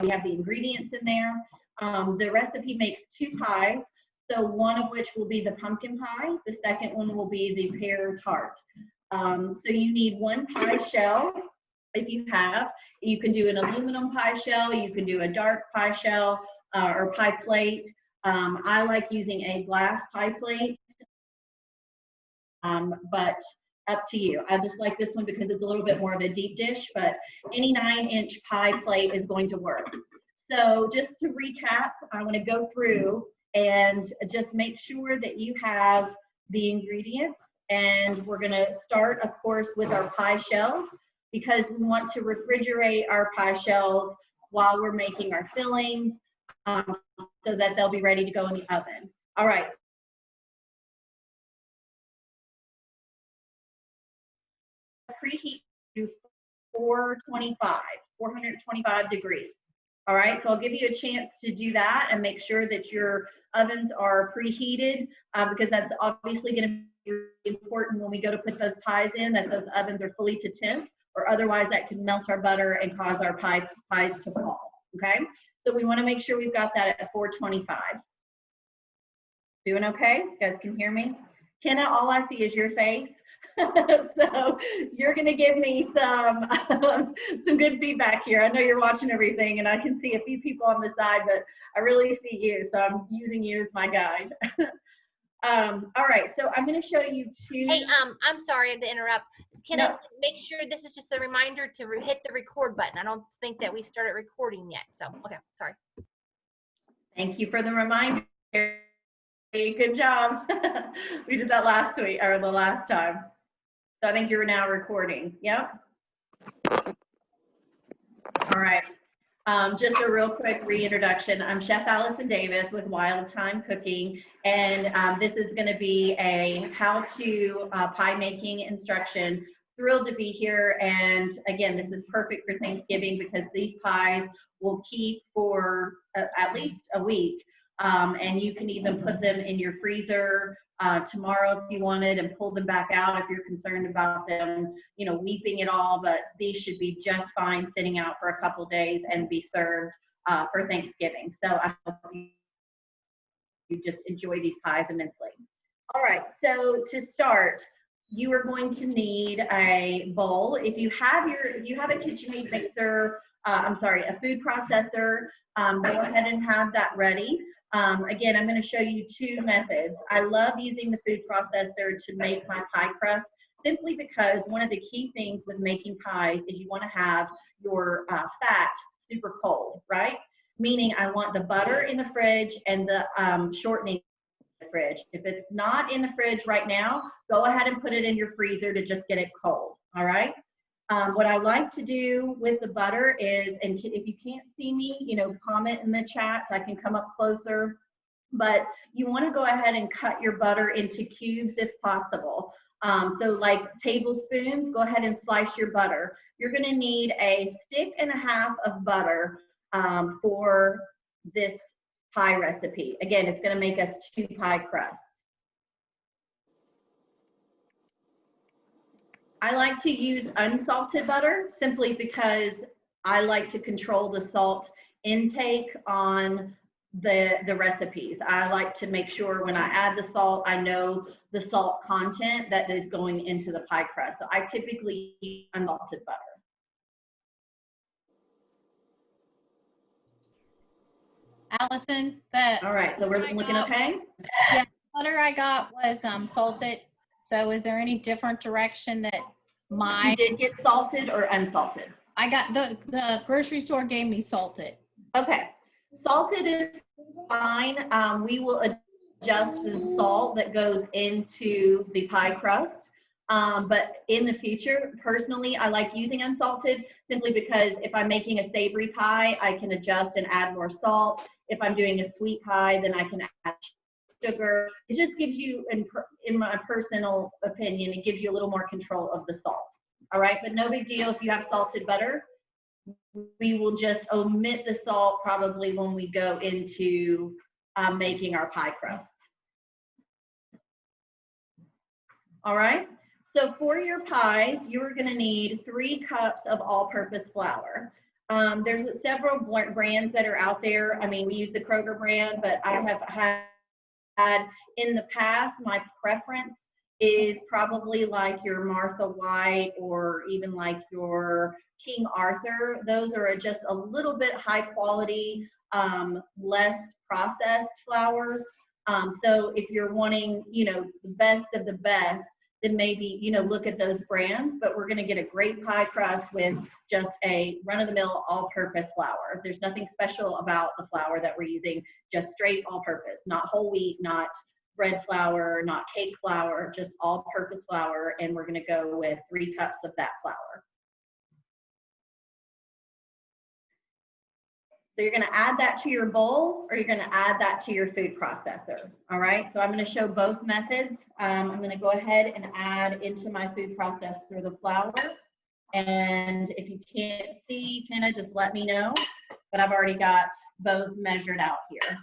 we have the ingredients in there. The recipe makes 2 pies, so one of which will be the pumpkin pie. The second one will be the pear tart. So you need 1 pie shell. If you have, you can do an aluminum pie shell, you can do a dark pie shell or pie plate. I like using a glass pie plate, but up to you. I just like this one because it's a little bit more of a deep dish, but any 9-inch pie plate is going to work. So just to recap, I want to go through and just make sure that you have the ingredients. And we're going to start, of course, with our pie shells, because we want to refrigerate our pie shells while we're making our fillings, so that they'll be ready to go in the oven. All right. Preheat to 425 degrees. All right, so I'll give you a chance to do that and make sure that your ovens are preheated, because that's obviously going to be important when we go to put those pies in, that those ovens are fully to temp, or otherwise that can melt our butter and cause our pies to fall. Okay, so we want to make sure we've got that at 425. Doing okay? You guys can hear me? Kenna, all I see is your face. So you're going to give me some good feedback here. I know you're watching everything, and I can see a few people on the side, but I really see you, so I'm using you as my guide. All right, so I'm going to show you 2. Hey, I'm sorry to interrupt. Can I make sure this is just a reminder to hit the record button? I don't think that we started recording yet, so okay, sorry. Thank you for the reminder. Good job. We did that last week, or the last time. So I think you're now recording. Yep. All right. Just a real quick reintroduction. I'm Chef Allison Davis with Wild Time Cooking, and this is going to be a how-to pie making instruction. Thrilled to be here, and again, this is perfect for Thanksgiving because these pies will keep for at least a week, and you can even put them in your freezer tomorrow if you wanted, and pull them back out if you're concerned about them, you know, weeping at all. But these should be just fine sitting out for a couple days and be served for Thanksgiving. So I hope you just enjoy these pies immensely. All right, so to start, you are going to need a bowl. If you have a Kitchenaid mixer, a food processor, go ahead and have that ready. Again, I'm going to show you 2 methods. I love using the food processor to make my pie crust, simply because one of the key things with making pies is you want to have your fat super cold, right? Meaning I want the butter in the fridge and the shortening in the fridge. If it's not in the fridge right now, go ahead and put it in your freezer to just get it cold, all right? What I like to do with the butter is, and if you can't see me, you know, comment in the chat so I can come up closer. But you want to go ahead and cut your butter into cubes if possible. So like tablespoons, go ahead and slice your butter. You're going to need a 1.5 sticks of butter for this pie recipe. Again, it's going to make us 2 pie crusts. I like to use unsalted butter simply because I like to control the salt intake on the recipes. I like to make sure when I add the salt, I know the salt content that is going into the pie crust. So I typically use unsalted butter. Allison, all right, so we're looking okay? Yeah, the butter I got was salted. So is there any different direction that You did get salted or unsalted? I got the grocery store gave me salted. Okay, salted is fine. We will adjust the salt that goes into the pie crust. But in the future, personally, I like using unsalted simply because if I'm making a savory pie, I can adjust and add more salt. If I'm doing a sweet pie, then I can add sugar. It just gives you, in my personal opinion, it gives you a little more control of the salt. All right, but no big deal if you have salted butter. We will just omit the salt probably when we go into making our pie crust. All right, so for your pies, you're going to need 3 cups of all-purpose flour. There's several brands that are out there. I mean, we use the Kroger brand, but I have had in the past, my preference is probably like your Martha White or even like your King Arthur. Those are just a little bit high quality, less processed flours. So if you're wanting, you know, the best of the best, then maybe, you know, look at those brands, but we're gonna get a great pie crust with just a run-of-the-mill all-purpose flour. There's nothing special about the flour that we're using, just straight all-purpose, not whole wheat, not bread flour, not cake flour, just all-purpose flour, and we're gonna go with 3 cups of that flour. So you're gonna add that to your bowl, or you're gonna add that to your food processor, all right? So I'm gonna show both methods. I'm gonna go ahead and add into my food processor the flour. And if you can't see, kind of just let me know, but I've already got both measured out here.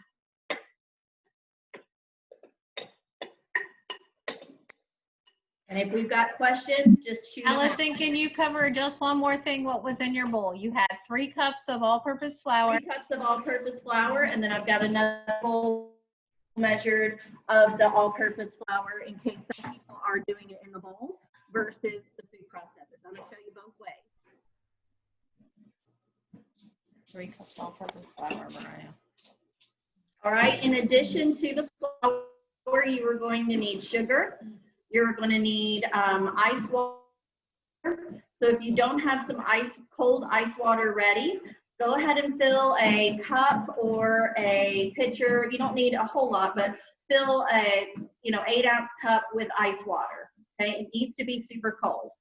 And if we've got questions, just shoot them out. Allison, can you cover just one more thing? What was in your bowl? You had 3 cups of all-purpose flour. 3 cups of all-purpose flour, and then I've got another bowl measured of the all-purpose flour in case some people are doing it in the bowl versus the food processor. So I'm going to show you both ways. 3 cups all-purpose flour, Mariah. All right, in addition to the flour, you are going to need sugar. You're going to need ice water. So if you don't have some cold ice water ready, go ahead and fill a cup or a pitcher. You don't need a whole lot, but fill a 8-ounce cup with ice water. Okay, it needs to be super cold.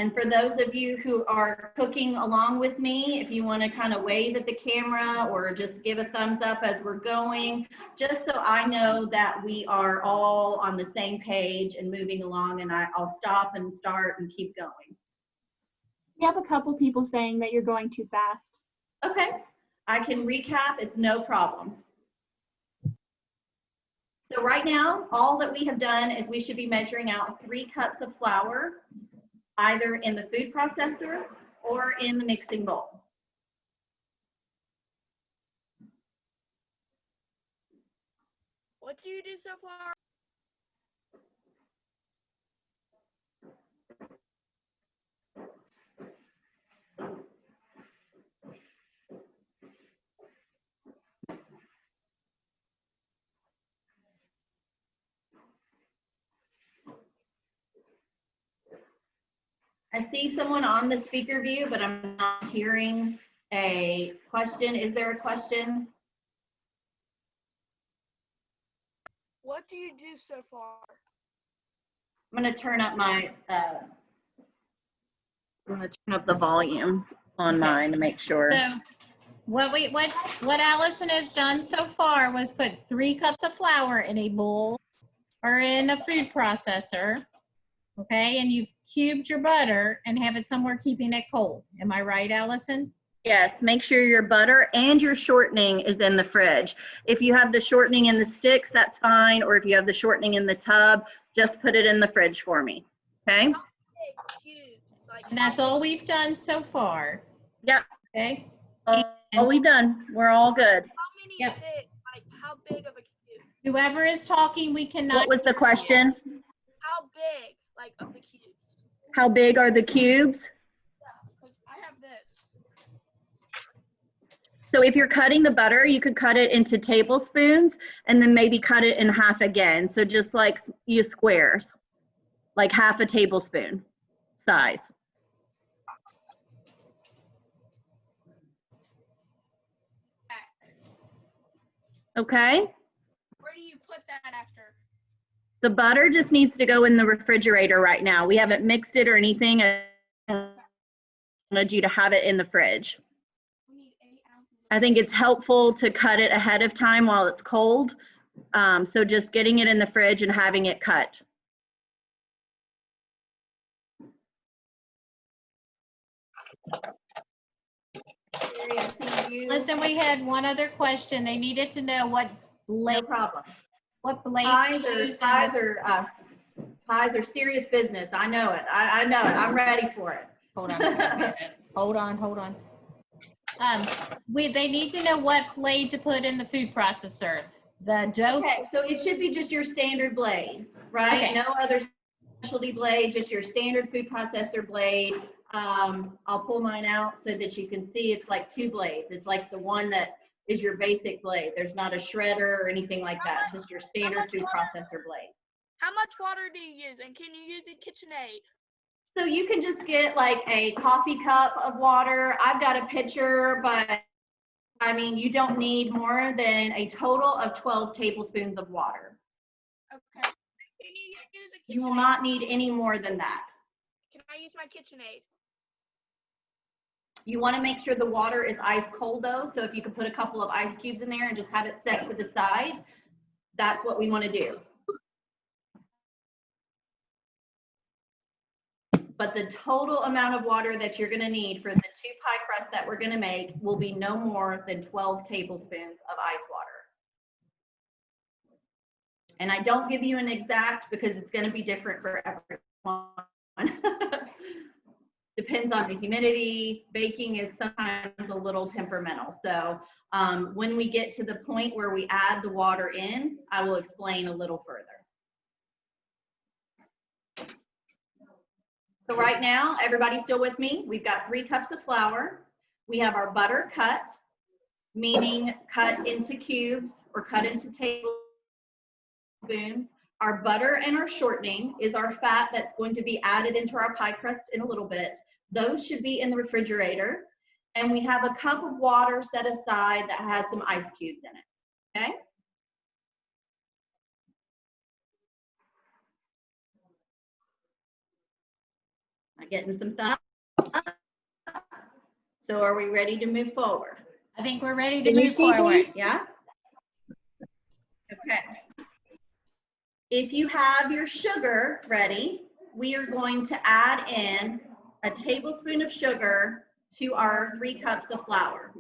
And for those of you who are cooking along with me, if you want to kind of wave at the camera or just give a thumbs up as we're going, just so I know that we are all on the same page and moving along, and I'll stop and start and keep going. We have a couple people saying that you're going too fast. Okay, I can recap, it's no problem. So right now, all that we have done is we should be measuring out 3 cups of flour, either in the food processor or in the mixing bowl. What do you do so far? I see someone on the speaker view, but I'm not hearing a question. Is there a question? What do you do so far? I'm going to turn up my, I'm going to turn up the volume on mine to make sure. So what Allison has done so far was put 3 cups of flour in a bowl or in a food processor. Okay, and you've cubed your butter and have it somewhere keeping it cold. Am I right, Allison? Yes, make sure your butter and your shortening is in the fridge. If you have the shortening in the sticks, that's fine. Or if you have the shortening in the tub, just put it in the fridge for me, okay? And that's all we've done so far. Yep. Okay. All we've done. We're all good. How many Yep. big, like how big of a cube? Whoever is talking, we cannot. What was the question? How big, like, of the cubes? How big are the cubes? Yeah, because I have this. So if you're cutting the butter, you could cut it into tablespoons and then maybe cut it in half again. So just like you squares, like half a tablespoon size. Okay. Where do you put that after? The butter just needs to go in the refrigerator right now. We haven't mixed it or anything. I wanted you to have it in the fridge. We need 8 ounces. I think it's helpful to cut it ahead of time while it's cold. So just getting it in the fridge and having it cut. Listen, we had one other question. They needed to know what No blade, problem. what blade Pies to are, use. pies are Pies are serious business. I know it. I know it. I'm ready for it. Hold on a second. Hold on. They need to know what blade to put in the food processor. The dough. Okay, so it should be just your standard blade, right? Okay. No other specialty blade, just your standard food processor blade. I'll pull mine out so that you can see it's like 2 blades. It's like the one that is your basic blade. There's not a shredder or anything like that. It's just your standard food processor blade. How much water do you use? And can you use a KitchenAid? So you can just get like a coffee cup of water. I've got a pitcher, but I mean, you don't need more than a total of 12 tablespoons of water. Okay. Can you use a KitchenAid? You will not need any more than that. Can I use my KitchenAid? You want to make sure the water is ice cold though. So if you could put a couple of ice cubes in there and just have it set to the side, that's what we want to do. But the total amount of water that you're going to need for the 2 pie crusts that we're going to make will be no more than 12 tablespoons of ice water. And I don't give you an exact because it's going to be different for everyone. Depends on the humidity. Baking is sometimes a little temperamental. So when we get to the point where we add the water in, I will explain a little further. So right now, everybody still with me? We've got 3 cups of flour. We have our butter cut, meaning cut into cubes or cut into tablespoons. Our butter and our shortening is our fat that's going to be added into our pie crust in a little bit. Those should be in the refrigerator. And we have a cup of water set aside that has some ice cubes in it, okay? I'm getting some thumbs. So are we ready to move forward? I think we're ready to move forward. Yeah? Okay. If you have your sugar ready, we are going to add in a tablespoon of sugar to our 3 cups of flour.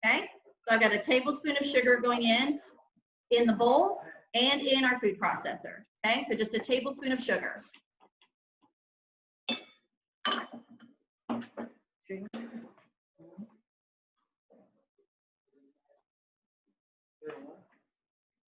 Okay? So I've got a tablespoon of sugar going in the bowl and in our food processor. Okay? So just a tablespoon of sugar.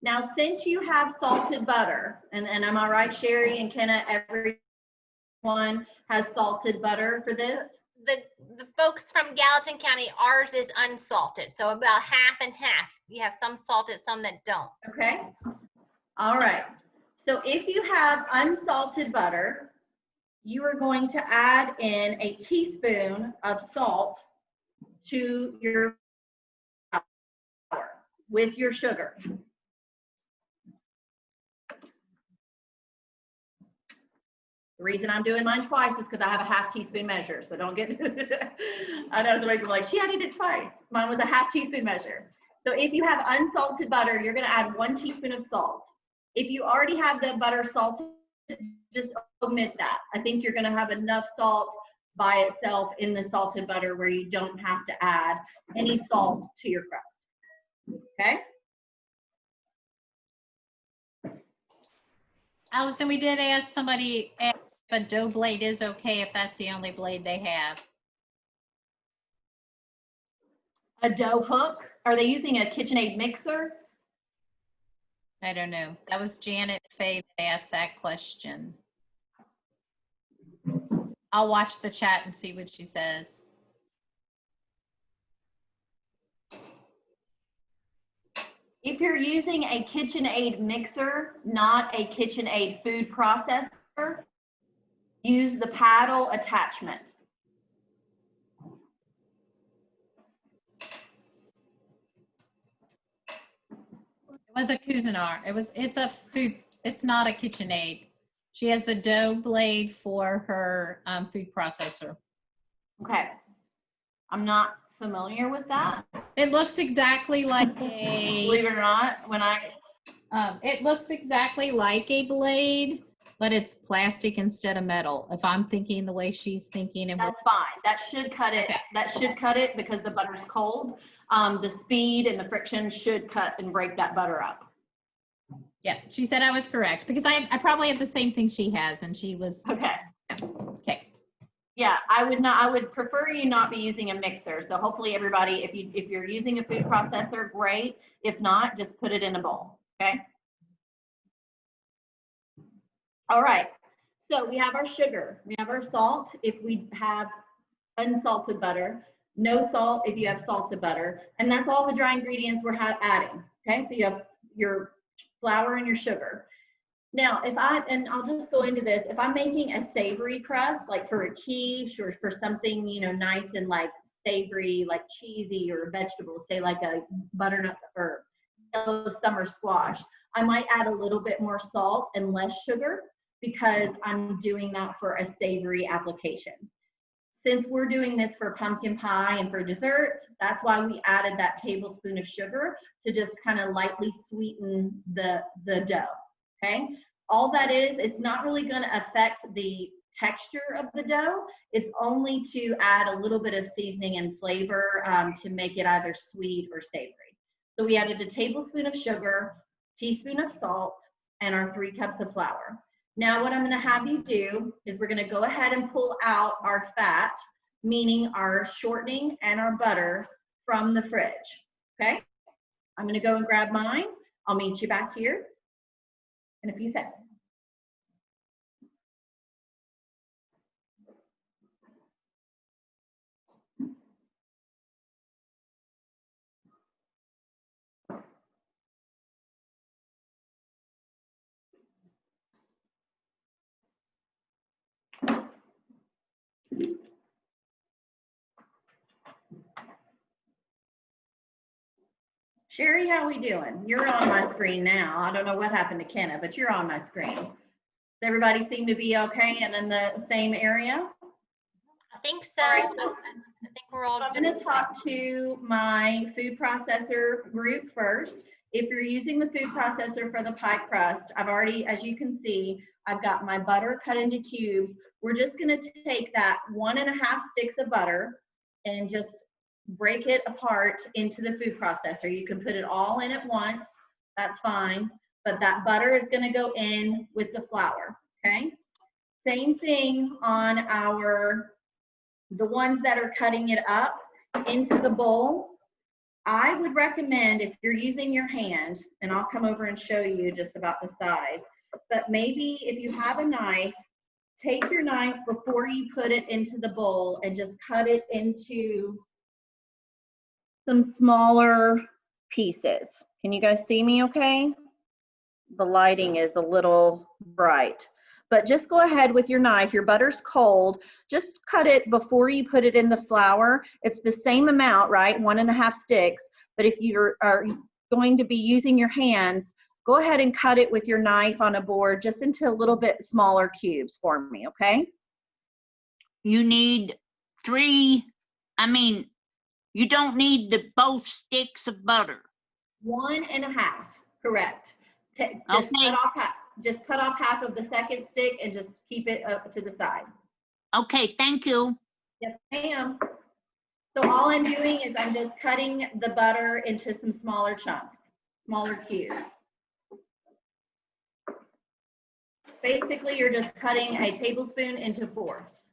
Now, since you have salted butter, and am I right, Sherry and Kenna, everyone has salted butter for this? The folks from Gallatin County, ours is unsalted, so about half and half. You have some salted, some that don't. Okay. All right. So if you have unsalted butter, you are going to add in a teaspoon of salt to your flour with your sugar. The reason I'm doing mine twice is because I have a half teaspoon measure, so don't get, I know somebody's like, I did it twice. Mine was a half teaspoon measure. So if you have unsalted butter, you're gonna add 1 teaspoon of salt. If you already have the butter salted, just omit that. I think you're gonna have enough salt by itself in the salted butter where you don't have to add any salt to your crust, okay? Allison, we did ask somebody if a dough blade is okay if that's the only blade they have. A dough hook? Are they using a KitchenAid mixer? I don't know. That was Janet Faye that asked that question. I'll watch the chat and see what she says. If you're using a KitchenAid mixer, not a KitchenAid food processor, use the paddle attachment. It was a Cuisinart. It's a food, it's not a KitchenAid. She has the dough blade for her food processor. Okay. I'm not familiar with that. It looks exactly like a, Believe it or not, it looks exactly like a blade, but it's plastic instead of metal. If I'm thinking the way she's thinking, and that's fine. That should cut it. Okay. That should cut it because the butter's cold. The speed and the friction should cut and break that butter up. Yeah, she said I was correct because I probably have the same thing she has, and she was Okay. okay. Yeah, I would prefer you not be using a mixer. So hopefully everybody, if you're using a food processor, great. If not, just put it in a bowl, okay? All right, so we have our sugar, we have our salt if we have unsalted butter, no salt if you have salted butter, and that's all the dry ingredients we're adding, okay? So you have your flour and your sugar. Now, and I'll just go into this, if I'm making a savory crust, like for a quiche or for something, you know, nice and like savory, like cheesy or vegetables, say like a butternut or yellow summer squash, I might add a little bit more salt and less sugar because I'm doing that for a savory application. Since we're doing this for pumpkin pie and for desserts, that's why we added that tablespoon of sugar to just kind of lightly sweeten the dough. Okay, all that is, it's not really going to affect the texture of the dough. It's only to add a little bit of seasoning and flavor to make it either sweet or savory. So we added a tablespoon of sugar, teaspoon of salt, and our 3 cups of flour. Now what I'm going to have you do is we're going to go ahead and pull out our fat, meaning our shortening and our butter from the fridge. Okay, I'm going to go and grab mine. I'll meet you back here in a few seconds. Sherry, how we doing? You're on my screen now. I don't know what happened to Kenna, but you're on my screen. Does everybody seem to be okay and in the same area? I think so. All right, so I think we're all. I'm going to talk to my food processor group first. If you're using the food processor for the pie crust, I've already, as you can see, I've got my butter cut into cubes. We're just going to take that 1.5 sticks of butter and just break it apart into the food processor. You can put it all in at once, that's fine, but that butter is going to go in with the flour, okay? Same thing on the ones that are cutting it up into the bowl. I would recommend, if you're using your hand, and I'll come over and show you just about the size, but maybe if you have a knife, take your knife before you put it into the bowl and just cut it into some smaller pieces. Can you guys see me okay? The lighting is a little bright. But just go ahead with your knife. Your butter's cold. Just cut it before you put it in the flour. It's the same amount, right? 1.5 sticks. But if you are going to be using your hands, go ahead and cut it with your knife on a board just into a little bit smaller cubes for me, okay? You need 3, you don't need both sticks of butter. 1.5, correct. Just Okay. cut off half of the second stick and just keep it up to the side. Okay, thank you. Yes, ma'am. So all I'm doing is I'm just cutting the butter into some smaller chunks, smaller cubes. Basically, you're just cutting a tablespoon into 4ths.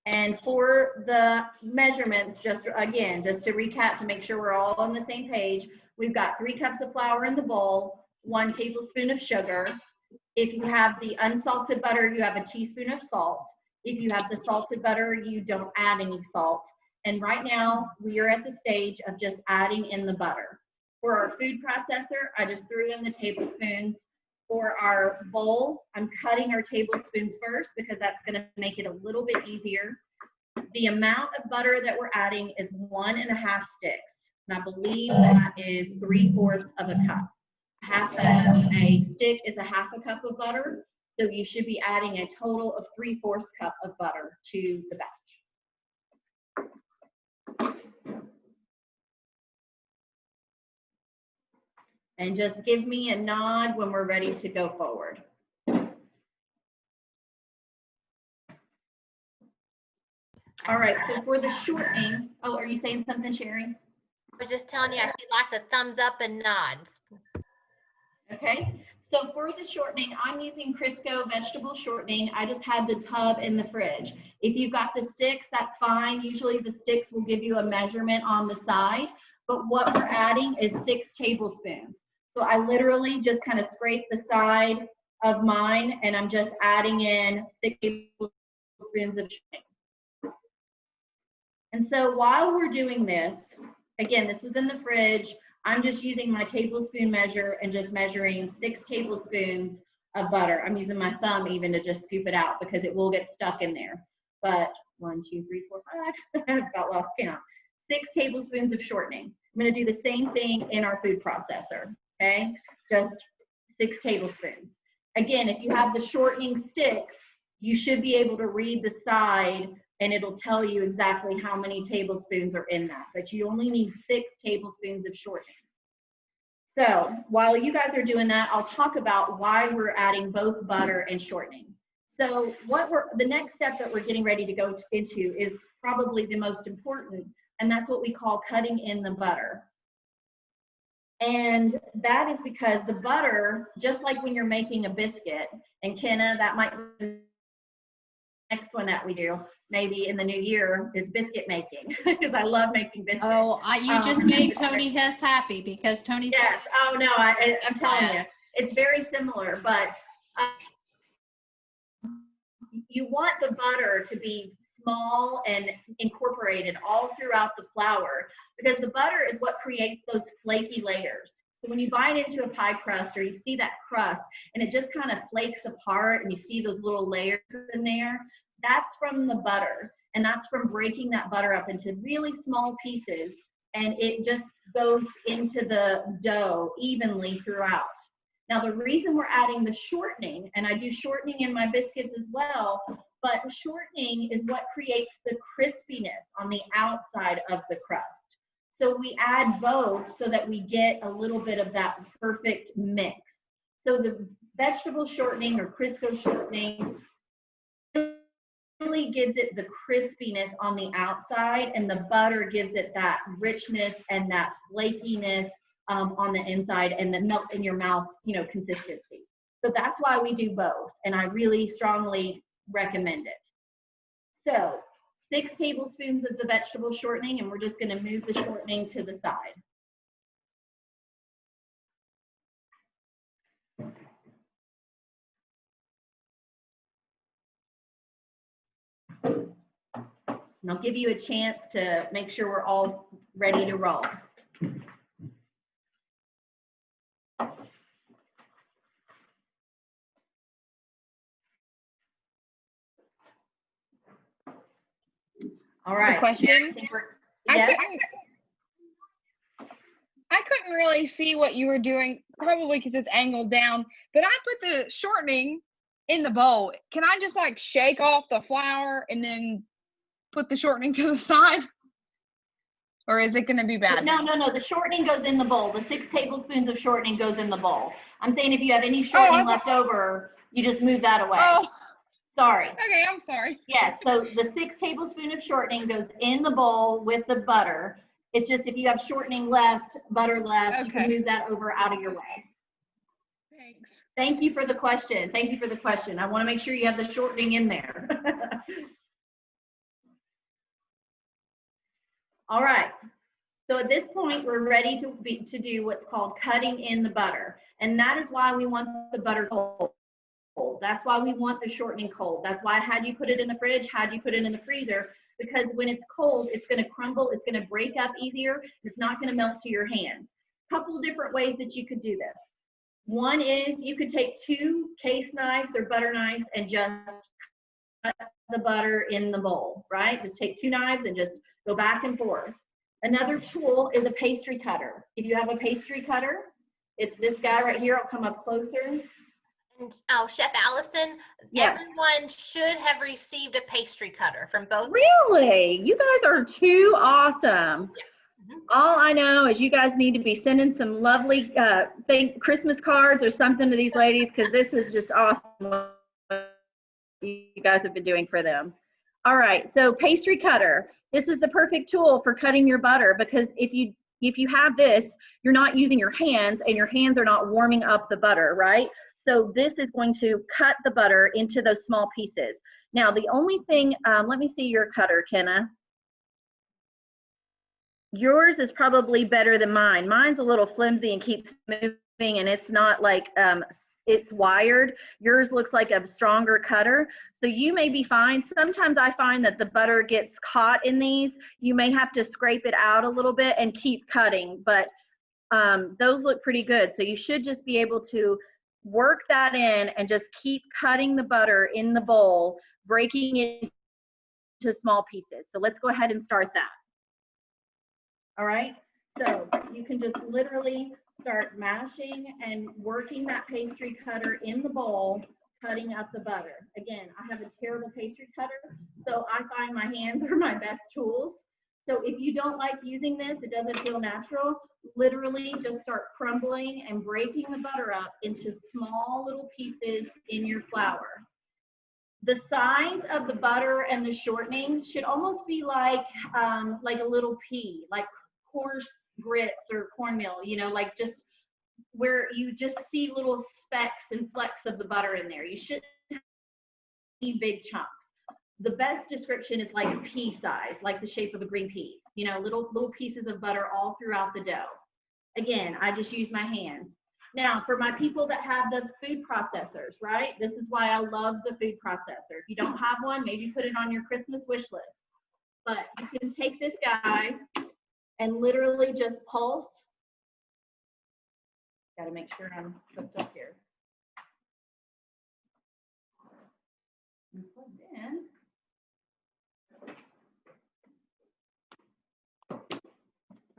And for the measurements, just to recap to make sure we're all on the same page, we've got 3 cups of flour in the bowl, 1 tablespoon of sugar. If you have the unsalted butter, you have a teaspoon of salt. If you have the salted butter, you don't add any salt. And right now, we are at the stage of just adding in the butter. For our food processor, I just threw in the tablespoons. For our bowl, I'm cutting our tablespoons first because that's going to make it a little bit easier. The amount of butter that we're adding is 1.5 sticks. And I believe that is 3/4 of a cup. A stick is a 1/2 cup of butter. So you should be adding a total of 3/4 cup of butter to the batch. And just give me a nod when we're ready to go forward. All right, so for the shortening, oh, are you saying something, Sherry? I was just telling you, I see lots of thumbs up and nods. Okay, so for the shortening, I'm using Crisco vegetable shortening. I just had the tub in the fridge. If you've got the sticks, that's fine. Usually the sticks will give you a measurement on the side, but what we're adding is 6 tablespoons. So I literally just kind of scrape the side of mine and I'm just adding in 6 tablespoons of shortening. And so while we're doing this, again, this was in the fridge. I'm just using my tablespoon measure and just measuring 6 tablespoons of butter. I'm using my thumb even to just scoop it out because it will get stuck in there. But 1, 2, 3, 4, 5, I've about lost count. 6 tablespoons of shortening. I'm gonna do the same thing in our food processor, okay? Just 6 tablespoons. Again, if you have the shortening sticks, you should be able to read the side and it'll tell you exactly how many tablespoons are in that, but you only need 6 tablespoons of shortening. So while you guys are doing that, I'll talk about why we're adding both butter and shortening. So the next step that we're getting ready to go into is probably the most important, and that's what we call cutting in the butter. And that is because the butter, just like when you're making a biscuit, and Kenna, that might be the next one that we do, maybe in the new year, is biscuit making, because I love making biscuits. Oh, you just made Tony Hess happy because Tony's. Yes. Oh no, I'm telling you, it's very similar, but you want the butter to be small and incorporated all throughout the flour, because the butter is what creates those flaky layers. So when you bite into a pie crust or you see that crust and it just kind of flakes apart and you see those little layers in there, that's from the butter. And that's from breaking that butter up into really small pieces, and it just goes into the dough evenly throughout. Now, the reason we're adding the shortening, and I do shortening in my biscuits as well, but shortening is what creates the crispiness on the outside of the crust. So we add both so that we get a little bit of that perfect mix. So the vegetable shortening or Crisco shortening really gives it the crispiness on the outside, and the butter gives it that richness and that flakiness on the inside, and the melt in your mouth, consistency. So that's why we do both, and I really strongly recommend it. So 6 tablespoons of the vegetable shortening, and we're just going to move the shortening to the side. And I'll give you a chance to make sure we're all ready to roll. All right. Question. Yes? I couldn't really see what you were doing, probably because it's angled down, but I put the shortening in the bowl. Can I just like shake off the flour and then put the shortening to the side? Or is it going to be bad? No. The shortening goes in the bowl. The 6 tablespoons of shortening goes in the bowl. I'm saying if you have any shortening left over, you just move that away. Oh. Sorry. Okay, I'm sorry. Yes, so the 6 tablespoons of shortening goes in the bowl with the butter. It's just if you have shortening left, butter left, you can move that over out of your way. Thanks. Thank you for the question. Thank you for the question. I want to make sure you have the shortening in there. All right. So at this point, we're ready to do what's called cutting in the butter. And that is why we want the butter cold. That's why we want the shortening cold. That's why I had you put it in the fridge, had you put it in the freezer, because when it's cold, it's going to crumble, it's going to break up easier, it's not going to melt to your hands. Couple different ways that you could do this. One is you could take 2 case knives or butter knives and just cut the butter in the bowl, right? Just take 2 knives and just go back and forth. Another tool is a pastry cutter. If you have a pastry cutter, it's this guy right here. I'll come up closer. And Chef Allison, yes. Everyone should have received a pastry cutter from both. Really? You guys are too awesome. Yeah. All I know is you guys need to be sending some lovely Christmas cards or something to these ladies, because this is just awesome what you guys have been doing for them. All right, so pastry cutter. This is the perfect tool for cutting your butter, because if you if you have this, you're not using your hands and your hands are not warming up the butter, right? So this is going to cut the butter into those small pieces. Now, the only thing, let me see your cutter, Kenna. Yours is probably better than mine. Mine's a little flimsy and keeps moving, and it's not like, it's wired. Yours looks like a stronger cutter. So you may be fine. Sometimes I find that the butter gets caught in these. You may have to scrape it out a little bit and keep cutting, but those look pretty good. So you should just be able to work that in and just keep cutting the butter in the bowl, breaking it into small pieces. So let's go ahead and start that. All right, so you can just literally start mashing and working that pastry cutter in the bowl, cutting up the butter. Again, I have a terrible pastry cutter, so I find my hands are my best tools. So if you don't like using this, it doesn't feel natural, literally just start crumbling and breaking the butter up into small little pieces in your flour. The size of the butter and the shortening should almost be like a little pea, like coarse grits or cornmeal, you know, like just where you just see little specks and flecks of the butter in there. You shouldn't need big chunks. The best description is like pea size, like the shape of a green pea, you know, little pieces of butter all throughout the dough. Again, I just use my hands. Now, for my people that have the food processors, right? This is why I love the food processor. If you don't have one, maybe put it on your Christmas wish list. But you can take this guy and literally just pulse. Got to make sure I'm hooked up here. And plugged in.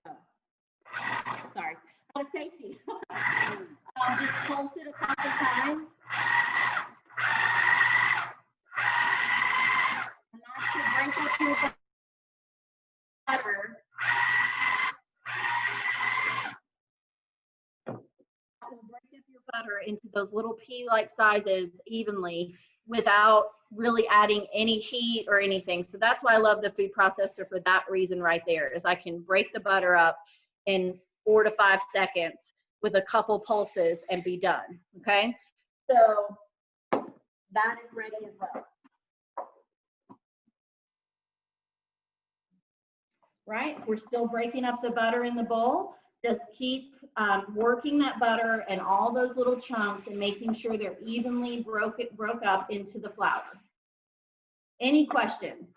Oh. Sorry, for safety. Just pulse it a couple times. And that should break up your butter. That will break up your butter into those little pea-like sizes evenly without really adding any heat or anything. So that's why I love the food processor for that reason right there, is I can break the butter up in 4 to 5 seconds with a couple pulses and be done, okay? So that is ready as well. Right, we're still breaking up the butter in the bowl. Just keep working that butter and all those little chunks and making sure they're evenly broke up into the flour. Any questions?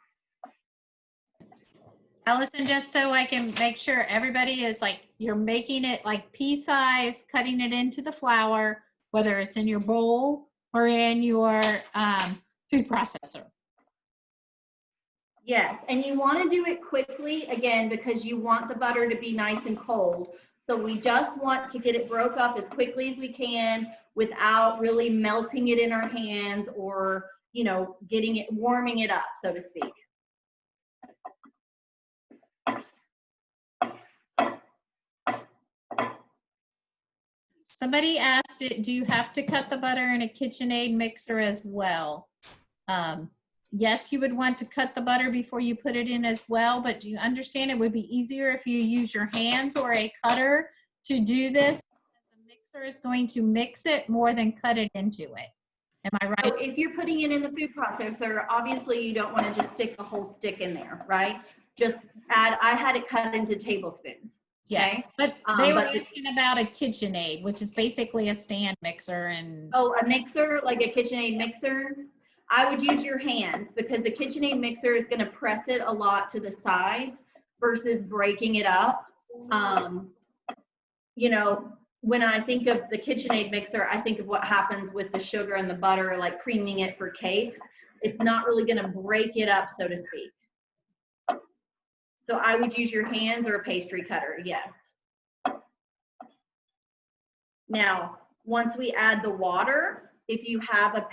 Allison, just so I can make sure everybody is like, you're making it like pea size, cutting it into the flour, whether it's in your bowl or in your food processor. Yes, and you want to do it quickly, again, because you want the butter to be nice and cold. So we just want to get it broke up as quickly as we can without really melting it in our hands or, you know, warming it up, so to speak. Somebody asked, do you have to cut the butter in a Kitchenaid mixer as well? Yes, you would want to cut the butter before you put it in as well, but do you understand it would be easier if you use your hands or a cutter to do this? The mixer is going to mix it more than cut it into it. Am I right? So if you're putting it in the food processor, obviously you don't want to just stick the whole stick in there, right? Just add, I had it cut into tablespoons. Yeah, okay? but they were asking about a KitchenAid, which is basically a stand mixer. And oh, a mixer, like a KitchenAid mixer? I would use your hands because the KitchenAid mixer is going to press it a lot to the sides versus breaking it up. You know, when I think of the KitchenAid mixer, I think of what happens with the sugar and the butter, like creaming it for cakes. It's not really going to break it up, so to speak. So I would use your hands or a pastry cutter, yes. Now, once we add the water, if you have a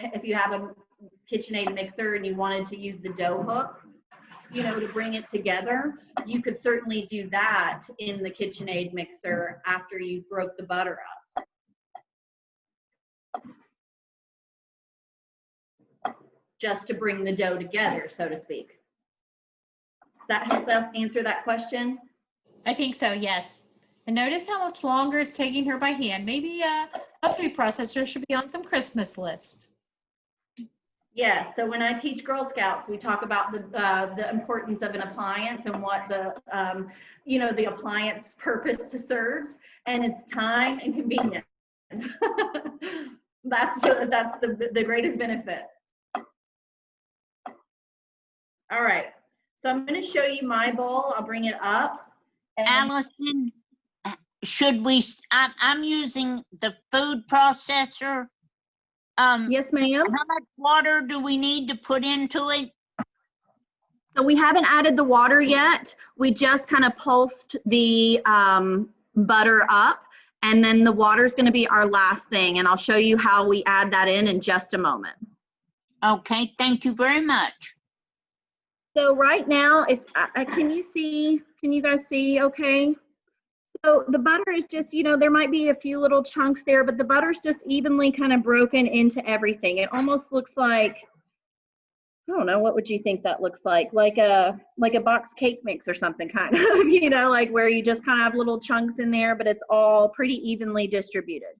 KitchenAid mixer and you wanted to use the dough hook, you know, to bring it together, you could certainly do that in the KitchenAid mixer after you broke the butter up. Just to bring the dough together, so to speak. Does that help us answer that question? I think so, yes. And notice how much longer it's taking her by hand. Maybe a food processor should be on some Christmas list. Yeah, so when I teach Girl Scouts, we talk about the importance of an appliance and what the the appliance purpose serves, and it's time and convenience. that's the greatest benefit. All right, so I'm going to show you my bowl. I'll bring it up. And Allison, should we, I'm using the food processor. yes, ma'am. How much water do we need to put into it? So we haven't added the water yet. We just kind of pulsed the butter up, and then the water is going to be our last thing. And I'll show you how we add that in just a moment. Okay, thank you very much. So right now, it's, can you guys see okay? So the butter is just, there might be a few little chunks there, but the butter's just evenly kind of broken into everything. It almost looks like, I don't know, what would you think that looks like? Like a box cake mix or something kind of, like where you just kind of have little chunks in there, but it's all pretty evenly distributed.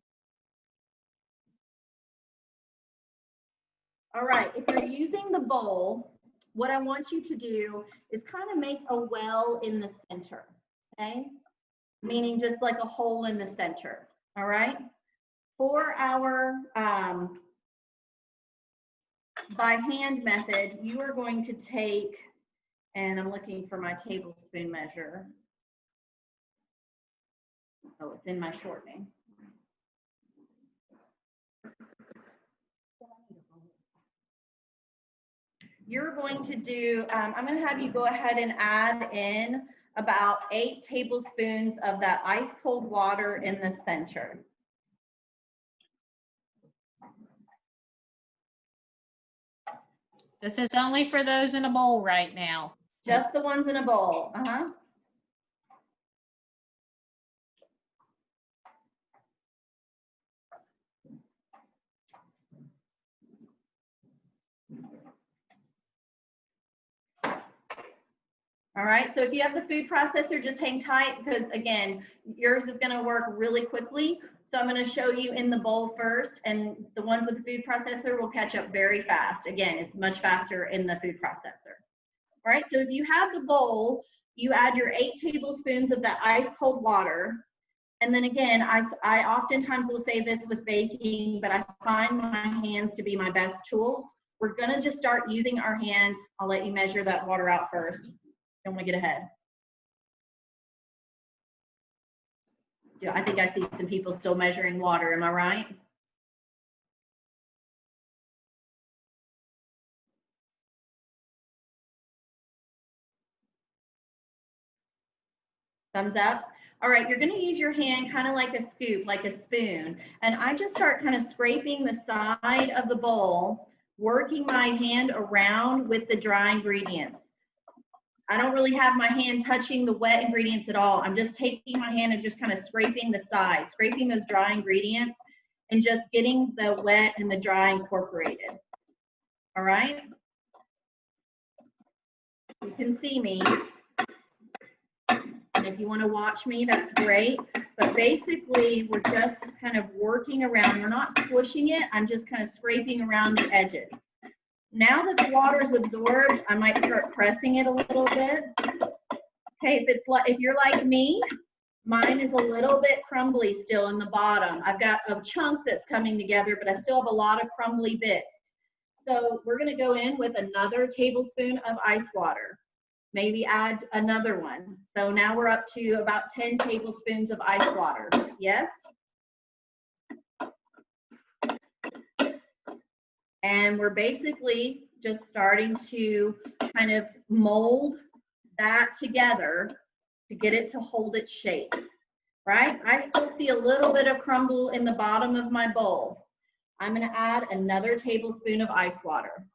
All right, if you're using the bowl, what I want you to do is kind of make a well in the center, okay? Meaning just like a hole in the center, all right? For our by hand method, you are going to take, and I'm looking for my tablespoon measure. Oh, it's in my shortening. You're going to do, I'm going to have you go ahead and add in about 8 tablespoons of that ice cold water in the center. This is only for those in a bowl right now. Just the ones in a bowl. All right, so if you have the food processor, just hang tight because again, yours is going to work really quickly. So I'm going to show you in the bowl first, and the ones with the food processor will catch up very fast. Again, it's much faster in the food processor. All right, so if you have the bowl, you add your 8 tablespoons of that ice cold water. And then again, I oftentimes will say this with baking, but I find my hands to be my best tools. We're going to just start using our hands. I'll let you measure that water out first. Don't want to get ahead. Yeah, I think I see some people still measuring water. Am I right? Thumbs up. All right, you're going to use your hand kind of like a scoop, like a spoon. And I just start kind of scraping the side of the bowl, working my hand around with the dry ingredients. I don't really have my hand touching the wet ingredients at all. I'm just taking my hand and just kind of scraping the side, scraping those dry ingredients and just getting the wet and the dry incorporated. All right? You can see me. And if you want to watch me, that's great. But basically, we're just kind of working around. We're not squishing it. I'm just kind of scraping around the edges. Now that the water is absorbed, I might start pressing it a little bit. Okay, if you're like me, mine is a little bit crumbly still in the bottom. I've got a chunk that's coming together, but I still have a lot of crumbly bits. So we're going to go in with another tablespoon of ice water. Maybe add another one. So now we're up to about 10 tablespoons of ice water. Yes? And we're basically just starting to kind of mold that together to get it to hold its shape, right? I still see a little bit of crumble in the bottom of my bowl. I'm going to add another tablespoon of ice water.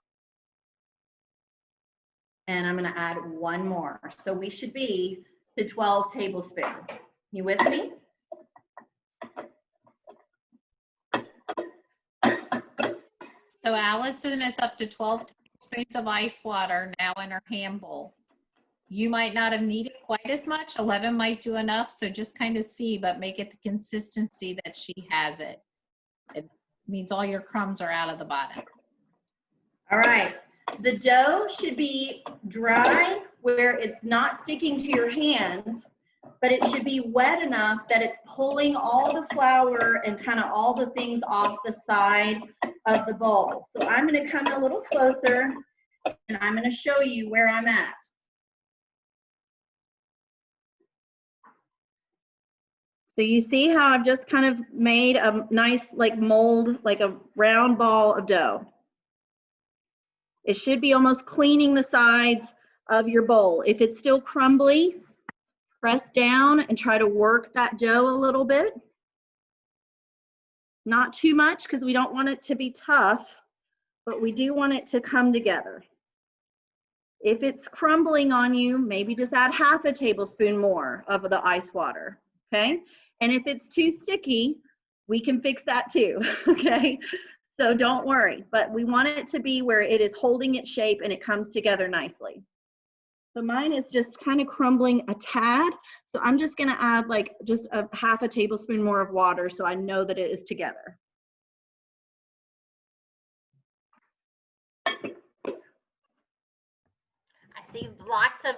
And I'm going to add one more. So we should be to 12 tablespoons. You with me? So Allison is up to 12 tablespoons of ice water now in her hand bowl. You might not have needed quite as much. 11 might do enough. So just kind of see, but make it the consistency that she has it. It means all your crumbs are out of the bottom. All right. The dough should be dry where it's not sticking to your hands, but it should be wet enough that it's pulling all the flour and kind of all the things off the side of the bowl. So I'm going to come a little closer and I'm going to show you where I'm at. So you see how I've just kind of made a nice like mold, like a round ball of dough. It should be almost cleaning the sides of your bowl. If it's still crumbly, press down and try to work that dough a little bit. Not too much because we don't want it to be tough, but we do want it to come together. If it's crumbling on you, maybe just add half a tablespoon more of the ice water, okay? And if it's too sticky, we can fix that too, okay? So don't worry, but we want it to be where it is holding its shape and it comes together nicely. So mine is just kind of crumbling a tad. So I'm just gonna add like just a half a tablespoon more of water so I know that it is together. I see lots of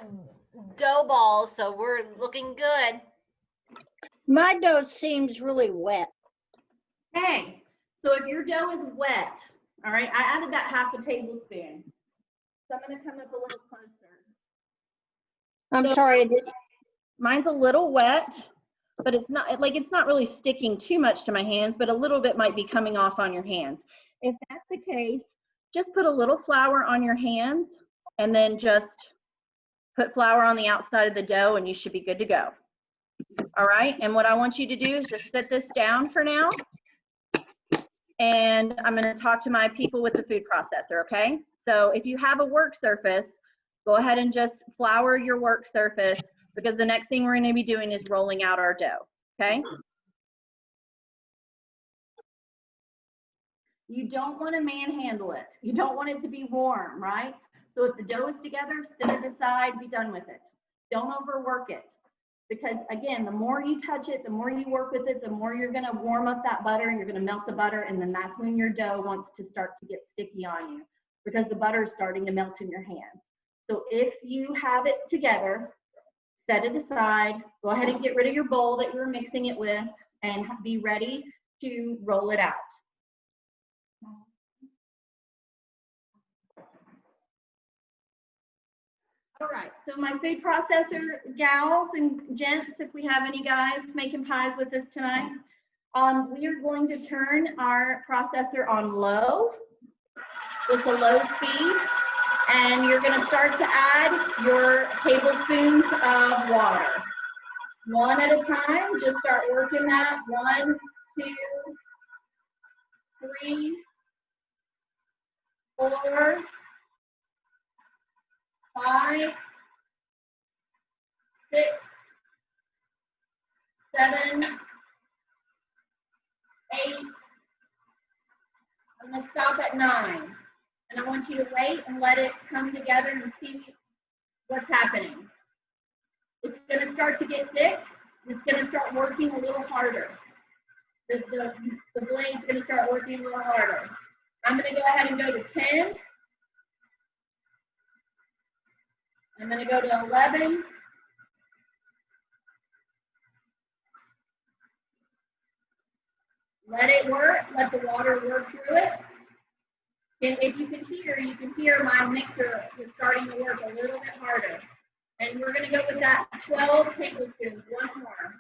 dough balls, so we're looking good. My dough seems really wet. Okay, so if your dough is wet, all right, I added that half a tablespoon. So I'm gonna come up a little closer. I'm So sorry. mine's a little wet, but it's not really sticking too much to my hands, but a little bit might be coming off on your hands. If that's the case, just put a little flour on your hands and then just put flour on the outside of the dough and you should be good to go. All right, and what I want you to do is just set this down for now. And I'm gonna talk to my people with the food processor, okay? So if you have a work surface, go ahead and just flour your work surface because the next thing we're gonna be doing is rolling out our dough, okay? You don't wanna manhandle it. You don't want it to be warm, right? So if the dough is together, set it aside, be done with it. Don't overwork it. Because again, the more you touch it, the more you work with it, the more you're gonna warm up that butter, you're gonna melt the butter, and then that's when your dough wants to start to get sticky on you because the butter is starting to melt in your hands. So if you have it together, set it aside, go ahead and get rid of your bowl that you were mixing it with and be ready to roll it out. All right, so my food processor gals and gents, if we have any guys making pies with us tonight, we are going to turn our processor on low, just a low speed, and you're gonna start to add your tablespoons of water. One at a time, just start working that. 1, 2, 3, 4, 5, 6, 7, 8. I'm gonna stop at 9. And I want you to wait and let it come together and see what's happening. It's gonna start to get thick. It's gonna start working a little harder. The blade's gonna start working a little harder. I'm gonna go ahead and go to 10. I'm gonna go to 11. Let it work, let the water work through it. And if you can hear my mixer is starting to work a little bit harder. And we're gonna go with that 12 tablespoons, one more.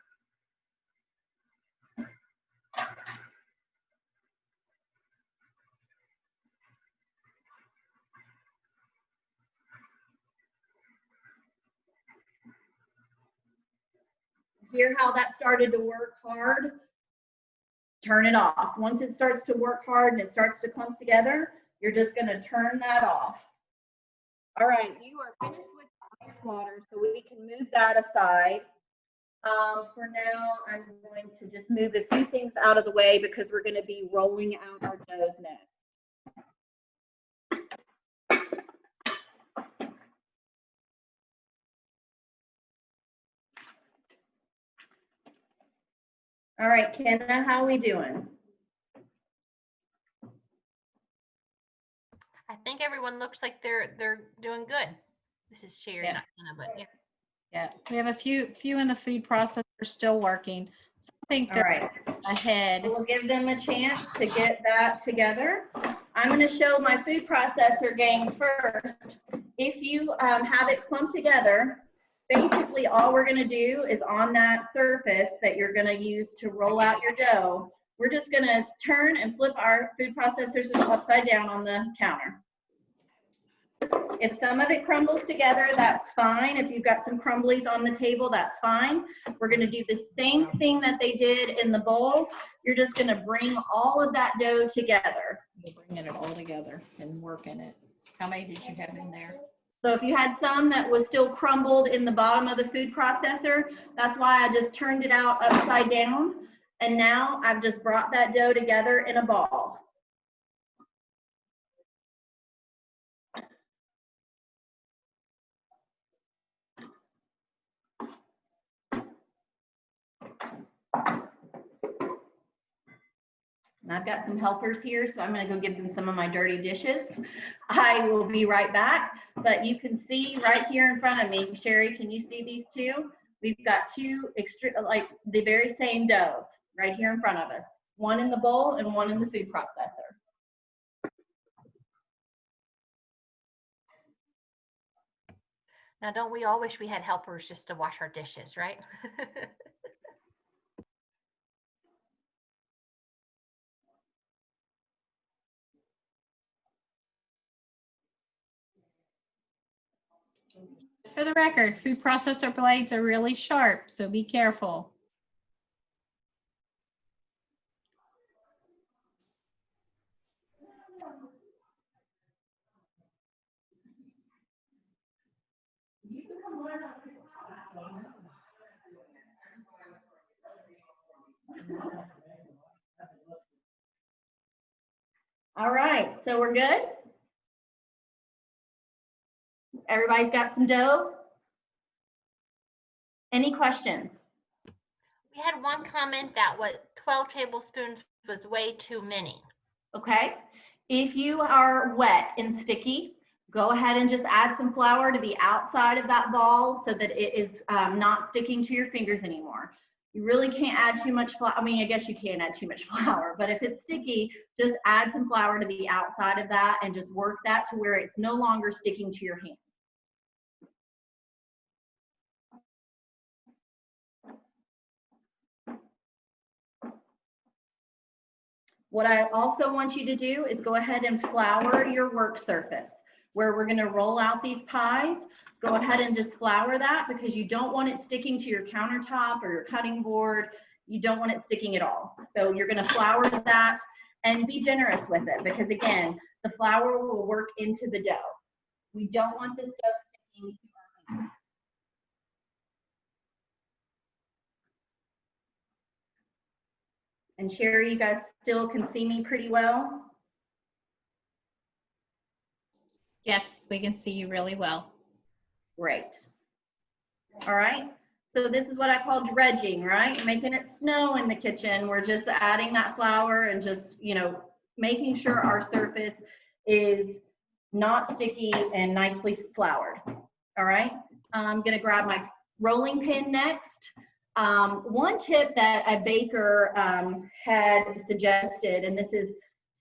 Hear how that started to work hard? Turn it off. Once it starts to work hard and it starts to clump together, you're just gonna turn that off. All right, you are finished with the ice water, so we can move that aside. For now, I'm going to just move a few things out of the way because we're gonna be rolling out our doughs next. All right, Kenna, how are we doing? I think everyone looks like they're doing good. This is Sherry, Yeah. not Kenna, but yeah. Yeah, we have a few in the food processor still working. So I think All they're right. ahead. We'll give them a chance to get that together. I'm going to show my food processor gang first. If you have it clumped together, basically all we're going to do is on that surface that you're going to use to roll out your dough, we're just going to turn and flip our food processors upside down on the counter. If some of it crumbles together, that's fine. If you've got some crumblies on the table, that's fine. We're going to do the same thing that they did in the bowl. You're just going to bring all of that dough together. You're bringing it all together and working it. How many did you have in there? So if you had some that was still crumbled in the bottom of the food processor, that's why I just turned it out upside down. And now I've just brought that dough together in a ball. And I've got some helpers here, so I'm going to go give them some of my dirty dishes. I will be right back, but you can see right here in front of me, Sherry, can you see these two? We've got two like the very same doughs right here in front of us. One in the bowl and one in the food processor. Now, don't we all wish we had helpers just to wash our dishes, right? Just for the record, food processor blades are really sharp, so be careful. All right, so we're good? Everybody's got some dough? Any questions? We had one comment that 12 tablespoons was way too many. Okay. If you are wet and sticky, go ahead and just add some flour to the outside of that ball so that it is not sticking to your fingers anymore. You really can't add too much flour. I mean, I guess you can add too much flour, but if it's sticky, just add some flour to the outside of that and just work that to where it's no longer sticking to your hand. What I also want you to do is go ahead and flour your work surface. Where we're going to roll out these pies, go ahead and just flour that because you don't want it sticking to your countertop or your cutting board. You don't want it sticking at all. So you're going to flour that and be generous with it because again, the flour will work into the dough. We don't want this dough sticking to our hands. And Sherry, you guys still can see me pretty well? Yes, we can see you really well. Great. All right. So this is what I call dredging, right? Making it snow in the kitchen. We're just adding that flour and just, you know, making sure our surface is not sticky and nicely floured. All right. I'm going to grab my rolling pin next. One tip that a baker had suggested, and this is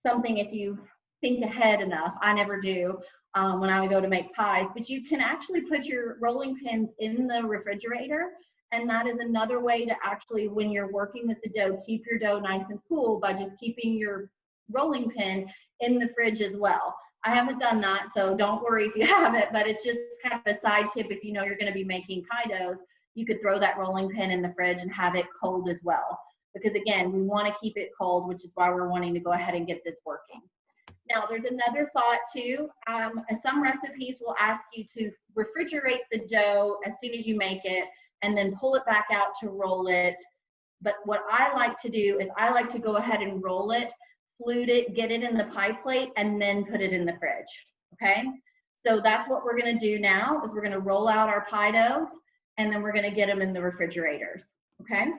something if you think ahead enough, I never do when I would go to make pies, but you can actually put your rolling pins in the refrigerator. And that is another way to actually, when you're working with the dough, keep your dough nice and cool by just keeping your rolling pin in the fridge as well. I haven't done that, so don't worry if you haven't, but it's just kind of a side tip. If you know you're going to be making pie doughs, you could throw that rolling pin in the fridge and have it cold as well. Because again, we want to keep it cold, which is why we're wanting to go ahead and get this working. Now, there's another thought too. Some recipes will ask you to refrigerate the dough as soon as you make it and then pull it back out to roll it. But what I like to do is I like to go ahead and roll it, flute it, get it in the pie plate, and then put it in the fridge, okay? So that's what we're gonna do now is we're gonna roll out our pie doughs and then we're gonna get them in the refrigerators, okay?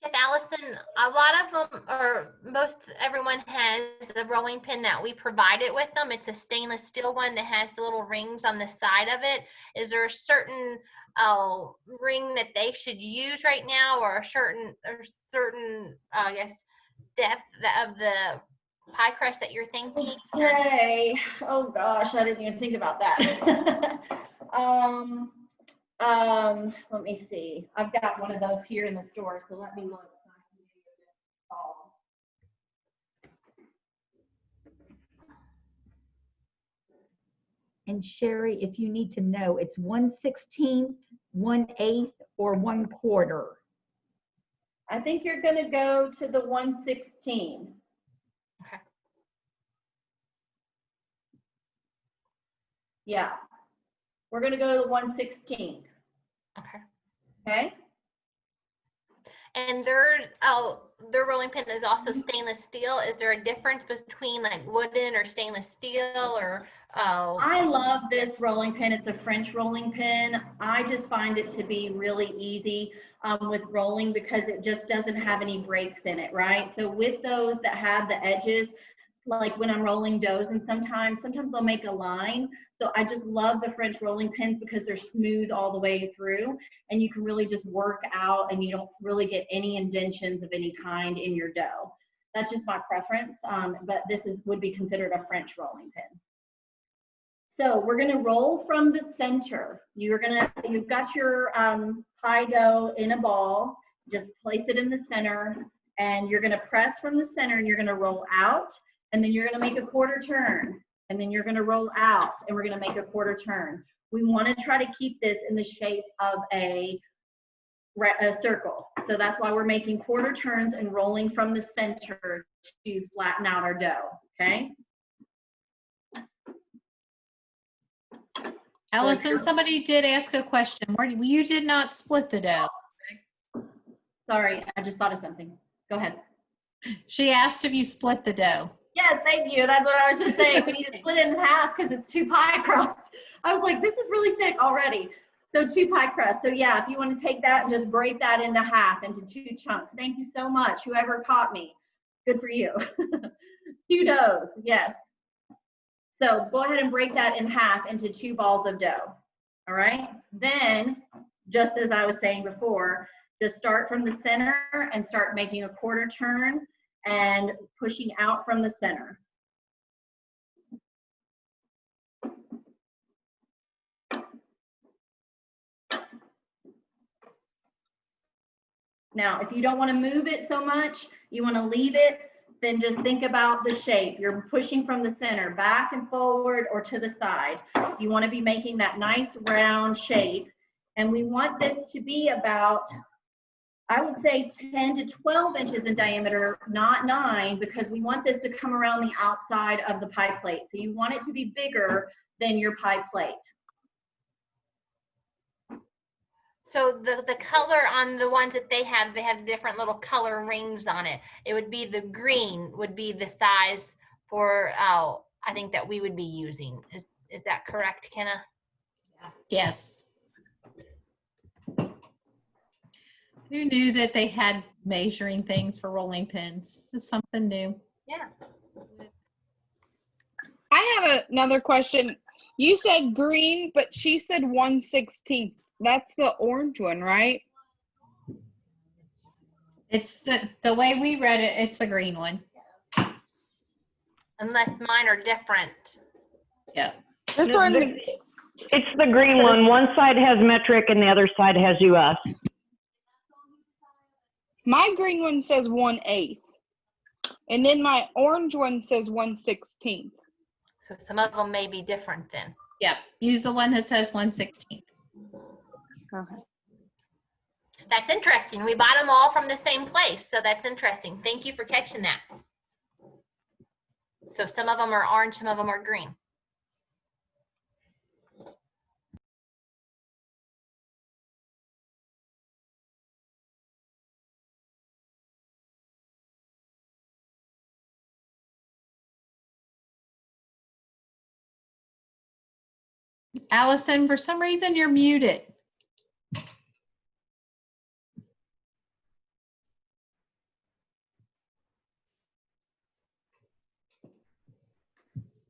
Chef Allison, a lot of them, or most everyone has the rolling pin that we provided with them. It's a stainless steel one that has the little rings on the side of it. Is there a certain ring that they should use right now, or a certain I guess depth of the pie crust that you're thinking? Okay. Oh gosh, I didn't even think about that. Let me see. I've got one of those here in the store, so let me look. And Sherry, if you need to know, it's 1/16, 1/8, or 1/4. I think you're gonna go to the 1/16. Okay. Yeah. We're gonna go to the 1/16. Okay. Okay? And their rolling pin is also stainless steel. Is there a difference between like wooden or stainless steel, or I love this rolling pin. It's a French rolling pin. I just find it to be really easy with rolling because it just doesn't have any breaks in it, right? So with those that have the edges, like when I'm rolling doughs, and sometimes they'll make a line. So I just love the French rolling pins because they're smooth all the way through, and you can really just work out and you don't really get any indentions of any kind in your dough. That's just my preference, but this would be considered a French rolling pin. So we're gonna roll from the center. You've got your pie dough in a ball, just place it in the center, and you're gonna press from the center, and you're gonna roll out, and then you're gonna make a quarter turn, and then you're gonna roll out, and we're gonna make a quarter turn. We wanna try to keep this in the shape of a circle. So that's why we're making quarter turns and rolling from the center to flatten out our dough, okay? Allison, somebody did ask a question. You did not split the dough. Sorry, I just thought of something. Go ahead. She asked if you split the dough. Yes, thank you. That's what I was just saying. We need to split it in half because it's 2 pie crusts. I was like, this is really thick already. So 2 pie crusts. So yeah, if you want to take that and just break that into half, into 2 chunks. Thank you so much, whoever caught me. Good for you. 2 doughs, yes. So go ahead and break that in half into 2 balls of dough. All right. Then, just as I was saying before, just start from the center and start making a quarter turn and pushing out from the center. Now, if you don't want to move it so much, you want to leave it, then just think about the shape. You're pushing from the center, back and forward or to the side. You want to be making that nice round shape. And we want this to be about, I would say 10 to 12 inches in diameter, not 9, because we want this to come around the outside of the pie plate. So you want it to be bigger than your pie plate. so the color on the ones that they have different little color rings on it. It would be the green would be the size for I think that we would be using. Is that correct, Kenna? Yes. Who knew that they had measuring things for rolling pins? It's something new. Yeah. I have another question. You said green, but she said 1/16. That's the orange one, right? It's the way we read it, it's the green one. Unless mine are different. Yeah. This one. It's the green one. One side has metric and the other side has US. My green one says 1/8. And then my orange one says 1/16. So some of them may be different then. Yep. Use the one that says 1/16. Okay. That's interesting. We bought them all from the same place. So that's interesting. Thank you for catching that. So some of them are orange, some of them are green. Allison, for some reason you're muted.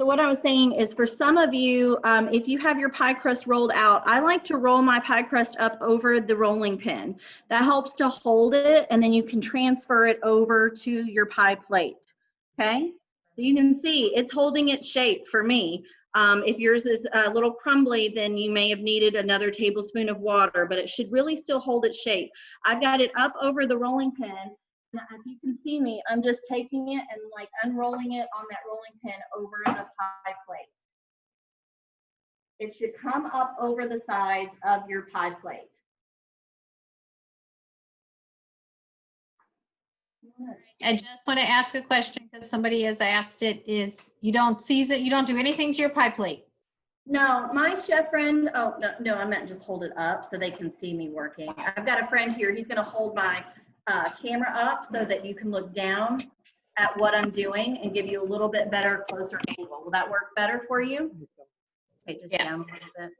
So what I was saying is for some of you, if you have your pie crust rolled out, I like to roll my pie crust up over the rolling pin. That helps to hold it, and then you can transfer it over to your pie plate, okay? So you can see it's holding its shape for me. If yours is a little crumbly, then you may have needed another tablespoon of water, but it should really still hold its shape. I've got it up over the rolling pin. Now, if you can see me, I'm just taking it and like unrolling it on that rolling pin over the pie plate. It should come up over the sides of your pie plate. I just want to ask a question because somebody has asked it, is you don't season, you don't do anything to your pie plate? No, my chef friend, oh, no, I meant just hold it up so they can see me working. I've got a friend here, he's gonna hold my camera up so that you can look down at what I'm doing and give you a little bit better, closer angle. Will that work better for you? Okay, just down a little bit.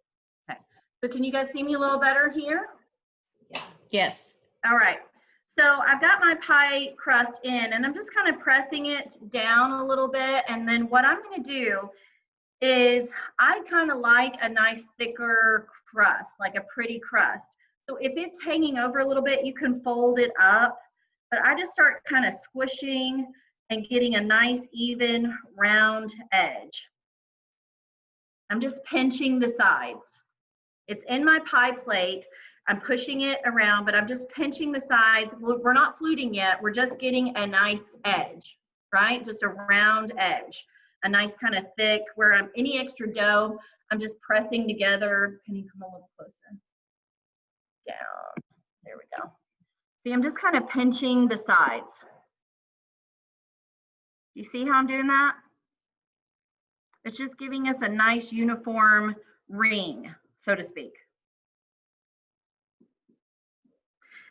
Okay, so can you guys see me a little better here? Yes. All right, so I've got my pie crust in and I'm just kind of pressing it down a little bit, and then what I'm gonna do is I kind of like a nice thicker crust, like a pretty crust. So if it's hanging over a little bit, you can fold it up, but I just start kind of squishing and getting a nice even round edge. I'm just pinching the sides. It's in my pie plate. I'm pushing it around, but I'm just pinching the sides. We're not fluting yet. We're just getting a nice edge, right? Just a round edge. A nice kind of thick, where any extra dough, I'm just pressing together. Can you come a little closer? Down, there we go. See, I'm just kind of pinching the sides. You see how I'm doing that? It's just giving us a nice uniform ring, so to speak.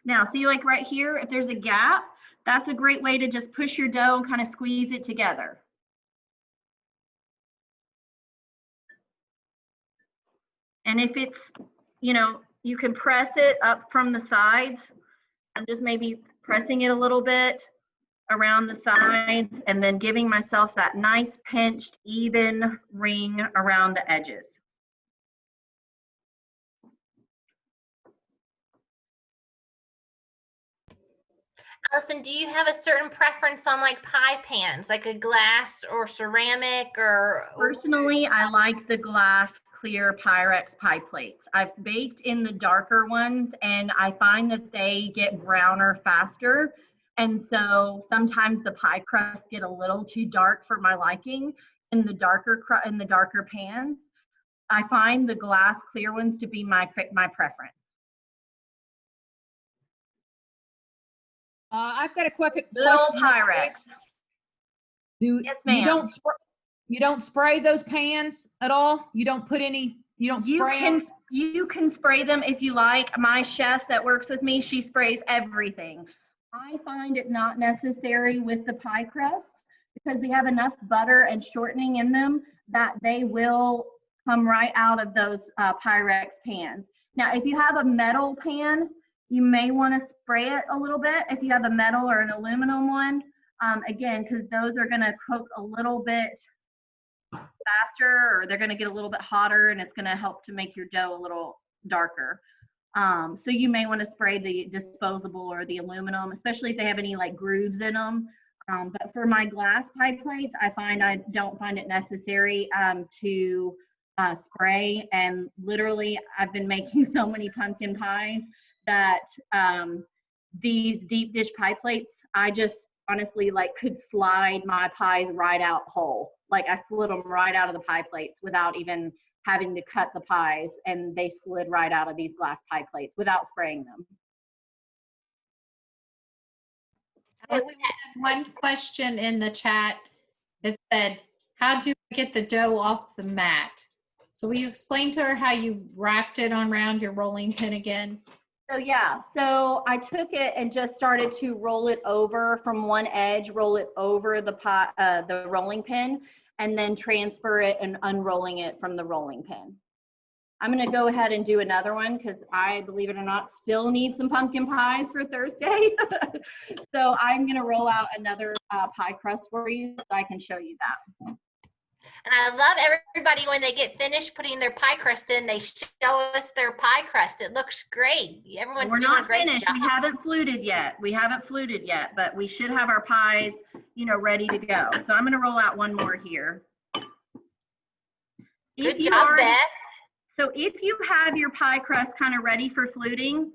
Now, see, like right here, if there's a gap, that's a great way to just push your dough and kind of squeeze it together. And if it's, you know, you can press it up from the sides. I'm just maybe pressing it a little bit around the sides and then giving myself that nice pinched, even ring around the edges. Allison, do you have a certain preference on like pie pans, like a glass or ceramic or? Personally, I like the glass clear Pyrex pie plates. I've baked in the darker ones and I find that they get browner faster. And so sometimes the pie crusts get a little too dark for my liking in the darker pans. I find the glass clear ones to be my preference. I've got a quick Little question. Pyrex. Yes, ma'am. You don't spray those pans at all? You don't put any, you don't spray them? You can spray them if you like. My chef that works with me, she sprays everything. I find it not necessary with the pie crust because they have enough butter and shortening in them that they will come right out of those Pyrex pans. Now, if you have a metal pan, you may want to spray it a little bit if you have a metal or an aluminum one. Again, because those are going to cook a little bit faster, or they're going to get a little bit hotter, and it's going to help to make your dough a little darker. So you may want to spray the disposable or the aluminum, especially if they have any like grooves in them. But for my glass pie plates, I don't find it necessary to spray. And literally, I've been making so many pumpkin pies that these deep dish pie plates, I just honestly like could slide my pies right out whole. Like I slid them right out of the pie plates without even having to cut the pies, and they slid right out of these glass pie plates without spraying them. We had one question in the chat that said, how do you get the dough off the mat? So will you explain to her how you wrapped it on around your rolling pin again? So yeah, so I took it and just started to roll it over from one edge, roll it over the rolling pin, and then transfer it and unrolling it from the rolling pin. I'm gonna go ahead and do another one because I, believe it or not, still need some pumpkin pies for Thursday. So I'm gonna roll out another pie crust for you so I can show you that. And I love everybody when they get finished putting their pie crust in, they show us their pie crust. It looks great. Everyone's We're doing a not great finished. job. We haven't fluted yet. But we should have our pies, you know, ready to go. So I'm going to roll out one more here. Good job, Beth. So if you have your pie crust kind of ready for fluting,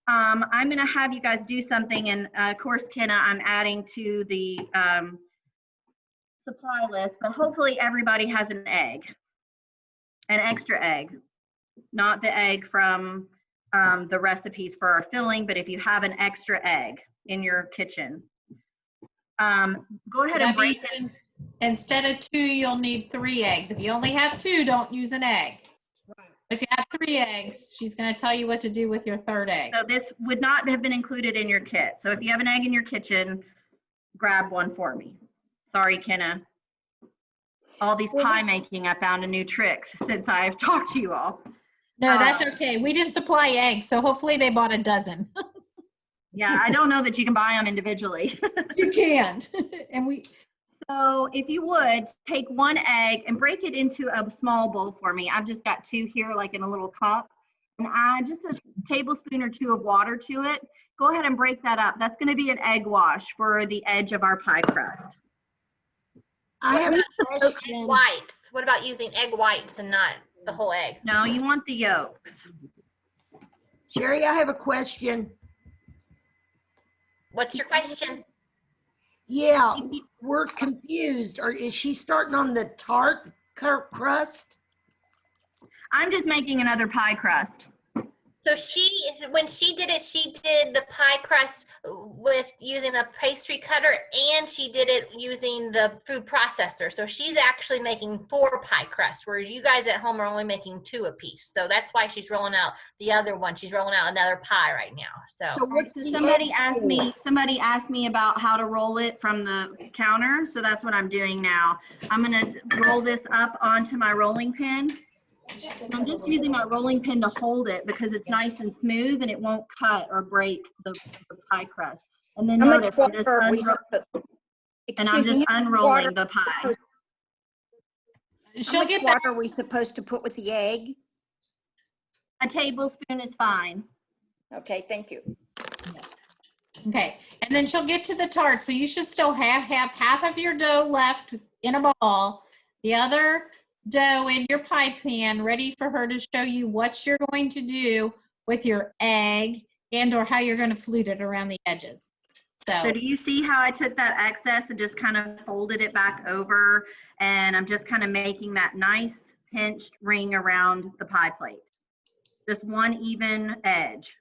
I'm going to have you guys do something. And of course, Kenna, I'm adding to the supply list, but hopefully everybody has an extra egg, not the egg from the recipes for our filling, but if you have an extra egg in your kitchen, go ahead and break it. Instead of 2, you'll need 3 eggs. If you only have 2, don't use an egg. If you have 3 eggs, she's going to tell you what to do with your 3rd egg. So this would not have been included in your kit. So if you have an egg in your kitchen, grab one for me. Sorry, Kenna. All these pie making, I found a new trick since I've talked to you all. No, that's okay. We didn't supply eggs, so hopefully they bought a dozen. Yeah, I don't know that you can buy them individually. You can't. So if you would, take 1 egg and break it into a small bowl for me. I've just got 2 here, like in a little cup. And add just a tablespoon or 2 of water to it. Go ahead and break that up. That's going to be an egg wash for the edge of our pie crust. I have a Egg question. whites. What about using egg whites and not the whole egg? No, you want the yolks. Sherry, I have a question. What's your question? Yeah, we're confused. Or is she starting on the tart crust? I'm just making another pie crust. So when she did it, she did the pie crust with using a pastry cutter, and she did it using the food processor. So she's actually making 4 pie crusts, whereas you guys at home are only making 2 apiece. So that's why she's rolling out the other one. She's rolling out another pie right now. So somebody asked me about how to roll it from the counter. So that's what I'm doing now. I'm going to roll this up onto my rolling pin. I'm just using my rolling pin to hold it because it's nice and smooth and it won't cut or break the pie crust. And then notice I'm just, unrolling the pie. How much water are we supposed to put with the egg? A tablespoon is fine. Okay, thank you. Okay, and then she'll get to the tart. So you should still have half of your dough left in a ball. The other dough in your pie pan ready for her to show you what you're going to do with your egg and or how you're going to flute it around the edges. So do you see how I took that excess and just kind of folded it back over, and I'm just kind of making that nice pinched ring around the pie plate. Just one even edge.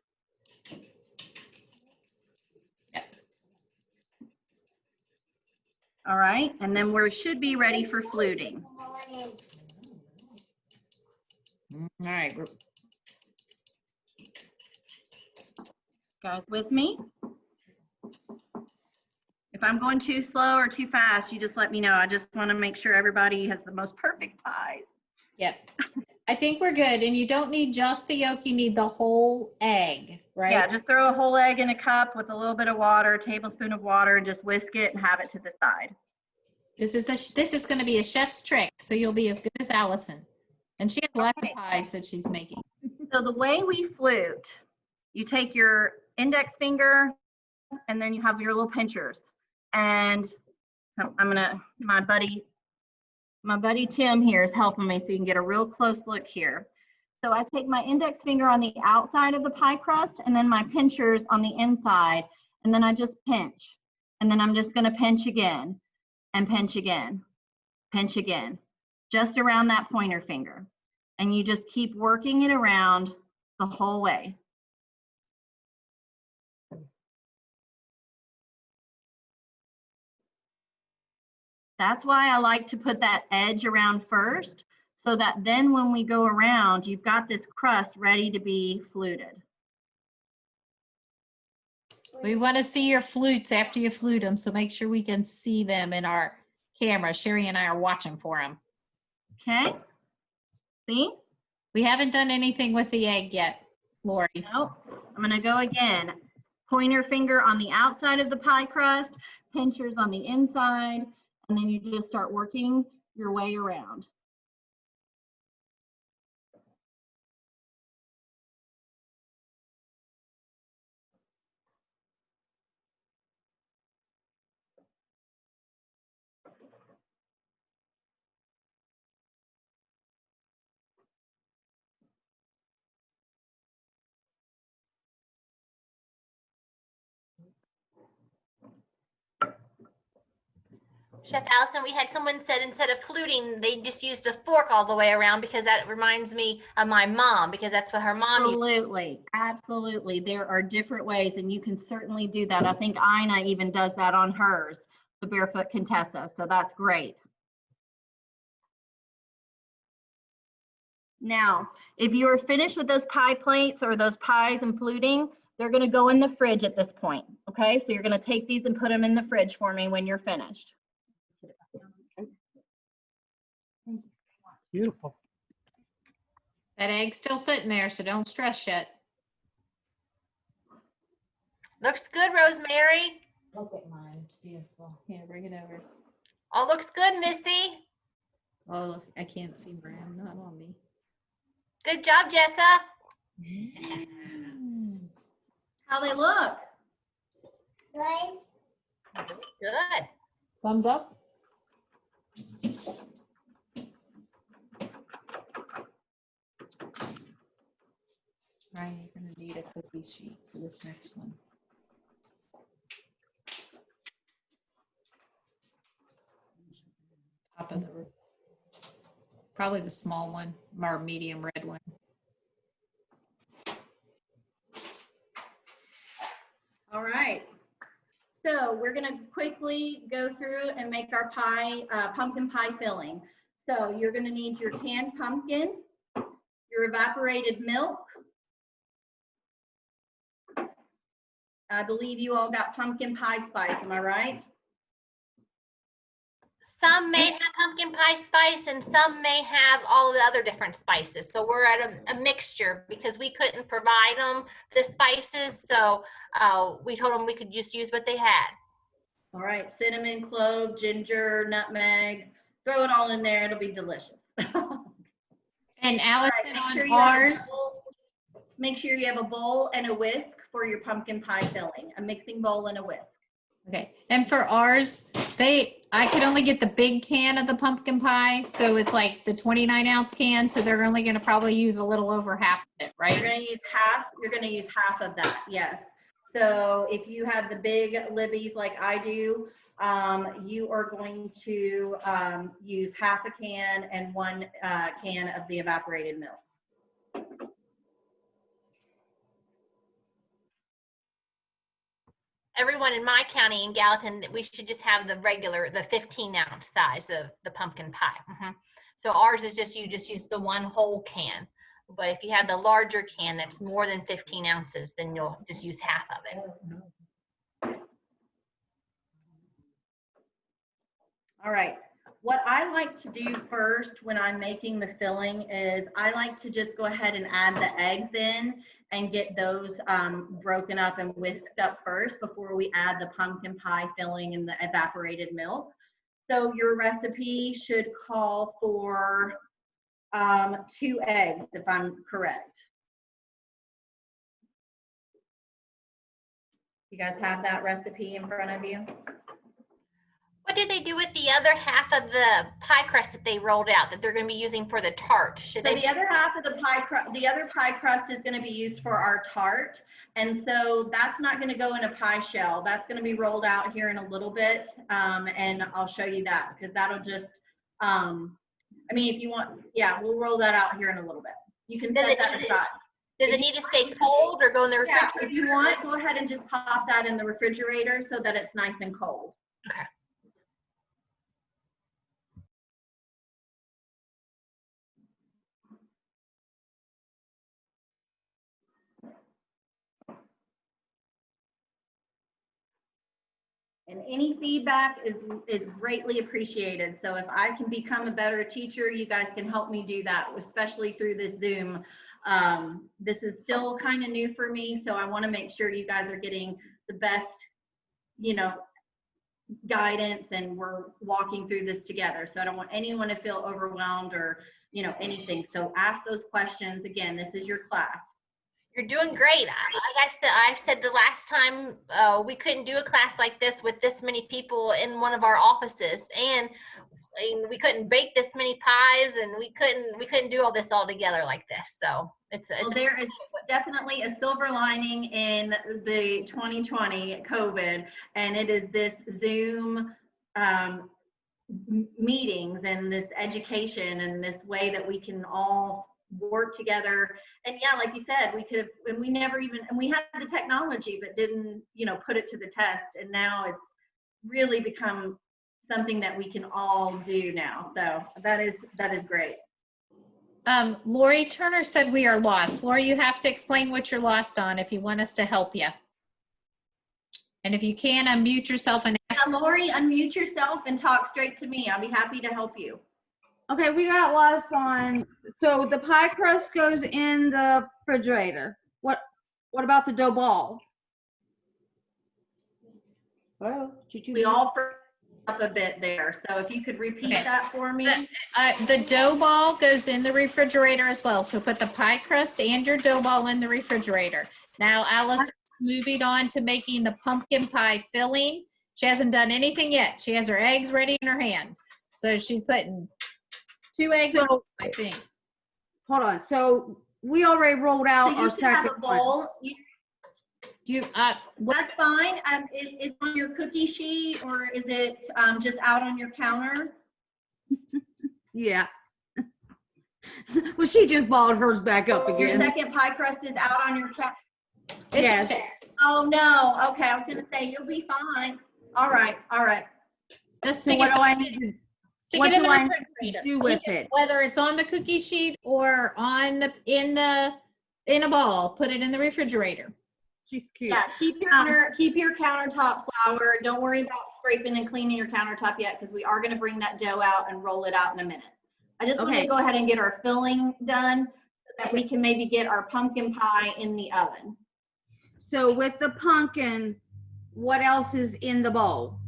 All right, and then we should be ready for fluting. all right. Guys with me? If I'm going too slow or too fast, you just let me know. I just want to make sure everybody has the most perfect pies. Yep. I think we're good. And you don't need just the yolk, you need the whole egg, right? Yeah, just throw a whole egg in a cup with a little bit of water, a tablespoon of water, and just whisk it and have it to the side. This is going to be a chef's trick, so you'll be as good as Allison. And she has lots of pies that she's making. So the way we flute, you take your index finger and then you have your little pinchers. And my buddy Tim here is helping me so you can get a real close look here. So I take my index finger on the outside of the pie crust and then my pinchers on the inside, and then I just pinch. And then I'm just going to pinch again and pinch again, just around that pointer finger. And you just keep working it around the whole way. That's why I like to put that edge around first, so that then when we go around, you've got this crust ready to be fluted. We want to see your flutes after you flute them, so make sure we can see them in our camera. Sherry and I are watching for them. Okay. See? We haven't done anything with the egg yet, Lori. Nope. I'm going to go again. Pointer finger on the outside of the pie crust, pinchers on the inside, and then you just start working your way around. Chef Allison, we had someone said instead of fluting, they just used a fork all the way around because that reminds me of my mom, because that's what her mom used. Absolutely, absolutely. There are different ways, and you can certainly do that. I think Ina even does that on hers, the Barefoot Contessa, so that's great. Now, if you are finished with those pie plates or those pies and fluting, they're going to go in the fridge at this point, okay? So you're going to take these and put them in the fridge for me when you're finished. Beautiful. That egg's still sitting there, so don't stress yet. Looks good, Rosemary. Look at mine, it's beautiful. Yeah, bring it over. Oh, looks good, Misty. Oh, I can't see Bram, not on me. Good job, Jessa. How they look? Good. Good. Thumbs up. All right, you're gonna need a cookie sheet for this next one. Top of the, probably the small one, or medium red one. All right. So we're going to quickly go through and make our pie, pumpkin pie filling. So you're going to need your canned pumpkin, your evaporated milk. I believe you all got pumpkin pie spice, am I right? Some may have pumpkin pie spice and some may have all the other different spices. So we're at a mixture because we couldn't provide them the spices. So we told them we could just use what they had. All right, cinnamon, clove, ginger, nutmeg, throw it all in there. It'll be delicious. And Allison, right, on ours, make sure you have a bowl and a whisk for your pumpkin pie filling, a mixing bowl and a whisk. okay. And for ours, I could only get the big can of the pumpkin pie. So it's like the 29-ounce can. So they're only going to probably use a little over half of it, right? You're going to use half of that. Yes. So if you have the big Libby's like I do, you are going to use half a can and 1 can of the evaporated milk. Everyone in my county in Gallatin, we should just have the regular, the 15-ounce size of the pumpkin pie. So ours is just, you just use the 1 whole can. But if you have the larger can that's more than 15 ounces, then you'll just use half of it. All right. What I like to do first when I'm making the filling is I like to just go ahead and add the eggs in and get those broken up and whisked up first before we add the pumpkin pie filling and the evaporated milk. So your recipe should call for 2 eggs, if I'm correct. You guys have that recipe in front of you? What did they do with the other half of the pie crust that they rolled out that they're going to be using for the tart? So the other half of the pie crust, the other pie crust is going to be used for our tart. And so that's not going to go in a pie shell. That's going to be rolled out here in a little bit. And I'll show you that because that'll just, I mean, if you want, yeah, we'll roll that out here in a little bit. You can set that aside. Does it need to stay cold or go in the refrigerator? Yeah, if you want, go ahead and just pop that in the refrigerator so that it's nice and cold. Okay. And any feedback is greatly appreciated. So if I can become a better teacher, you guys can help me do that, especially through this Zoom. This is still kind of new for me, so I want to make sure you guys are getting the best, you know, guidance, and we're walking through this together. So I don't want anyone to feel overwhelmed or, you know, anything. So ask those questions. Again, this is your class. You're doing great. I said the last time we couldn't do a class like this with this many people in one of our offices, and we couldn't bake this many pies, and we couldn't do all this all together like this. So well, there is definitely a silver lining in the 2020 COVID, and it is this Zoom meetings and this education and this way that we can all work together. And yeah, like you said, we could have, and we never even, and we had the technology, but didn't, you know, put it to the test. And now it's really become something that we can all do now. So that is great. Lori Turner said we are lost. Lori, you have to explain what you're lost on if you want us to help you. And if you can, unmute yourself and ask. Yeah, Lori, unmute yourself and talk straight to me. I'll be happy to help you. Okay, we got lost on, so the pie crust goes in the refrigerator. What about the dough ball? Well, we all up a bit there. So if you could repeat that for me. The dough ball goes in the refrigerator as well. So put the pie crust and your dough ball in the refrigerator. Now Alice is moving on to making the pumpkin pie filling. She hasn't done anything yet. She has her eggs ready in her hand. So she's putting 2 eggs in, I think. Hold on. So we already rolled out so our second have a bowl. one. That's fine. Is on your cookie sheet, or is it just out on your counter? Yeah. Well, she just balled hers back up again. Your second pie crust is out on your counter. Yes. Oh no. Okay, I was gonna say you'll be fine. All right. All right. Just So stick what it do I need to? Stick What it in do the I need refrigerator. to do with it? Whether it's on the cookie sheet or on the in a ball, put it in the refrigerator. She's cute. Yeah, keep your countertop flour. Don't worry about scraping and cleaning your countertop yet, because we are going to bring that dough out and roll it out in a minute. I just want to go ahead and get our filling done so that we can maybe get our pumpkin pie in the oven. So with the pumpkin, what else is in the bowl?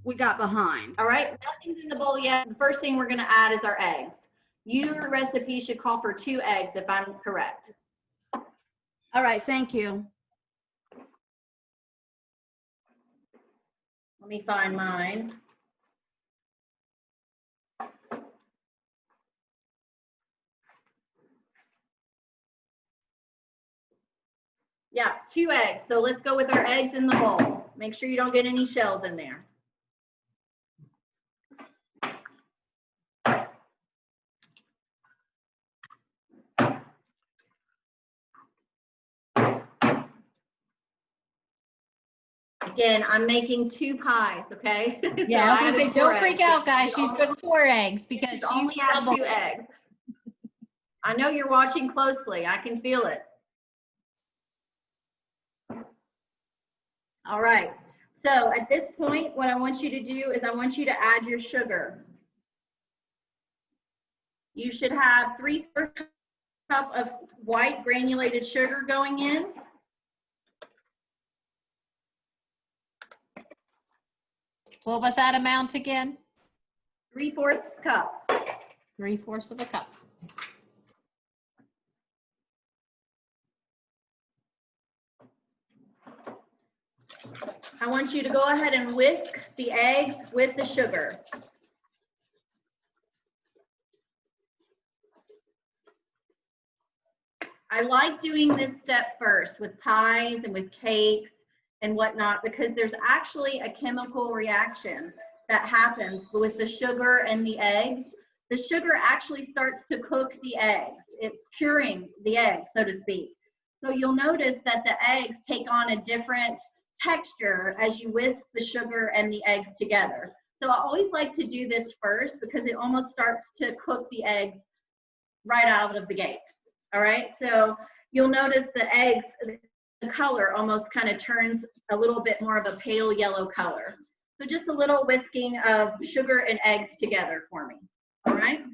We got behind. All right, nothing's in the bowl yet. The first thing we're going to add is our eggs. Your recipe should call for 2 eggs if I'm correct. All right, thank you. Let me find mine. Yeah, 2 eggs. So let's go with our eggs in the bowl. Make sure you don't get any shells in there. Again, I'm making 2 pies, okay? Yeah, I was gonna say, don't freak out, guys. She's putting 4 eggs because she's only have 2 eggs. I know you're watching closely. I can feel it. All right. So at this point, what I want you to do is I want you to add your sugar. You should have 3/4 cup of white granulated sugar going in. What was that amount again? 3/4 cup. 3/4 of a cup. I want you to go ahead and whisk the eggs with the sugar. I like doing this step first with pies and with cakes and whatnot, because there's actually a chemical reaction that happens with the sugar and the eggs. The sugar actually starts to cook the eggs. It's curing the eggs, so to speak. So you'll notice that the eggs take on a different texture as you whisk the sugar and the eggs together. So I always like to do this first because it almost starts to cook the eggs right out of the gate. All right, so you'll notice the eggs, the color almost kind of turns a little bit more of a pale yellow color. So just a little whisking of sugar and eggs together for me. All right.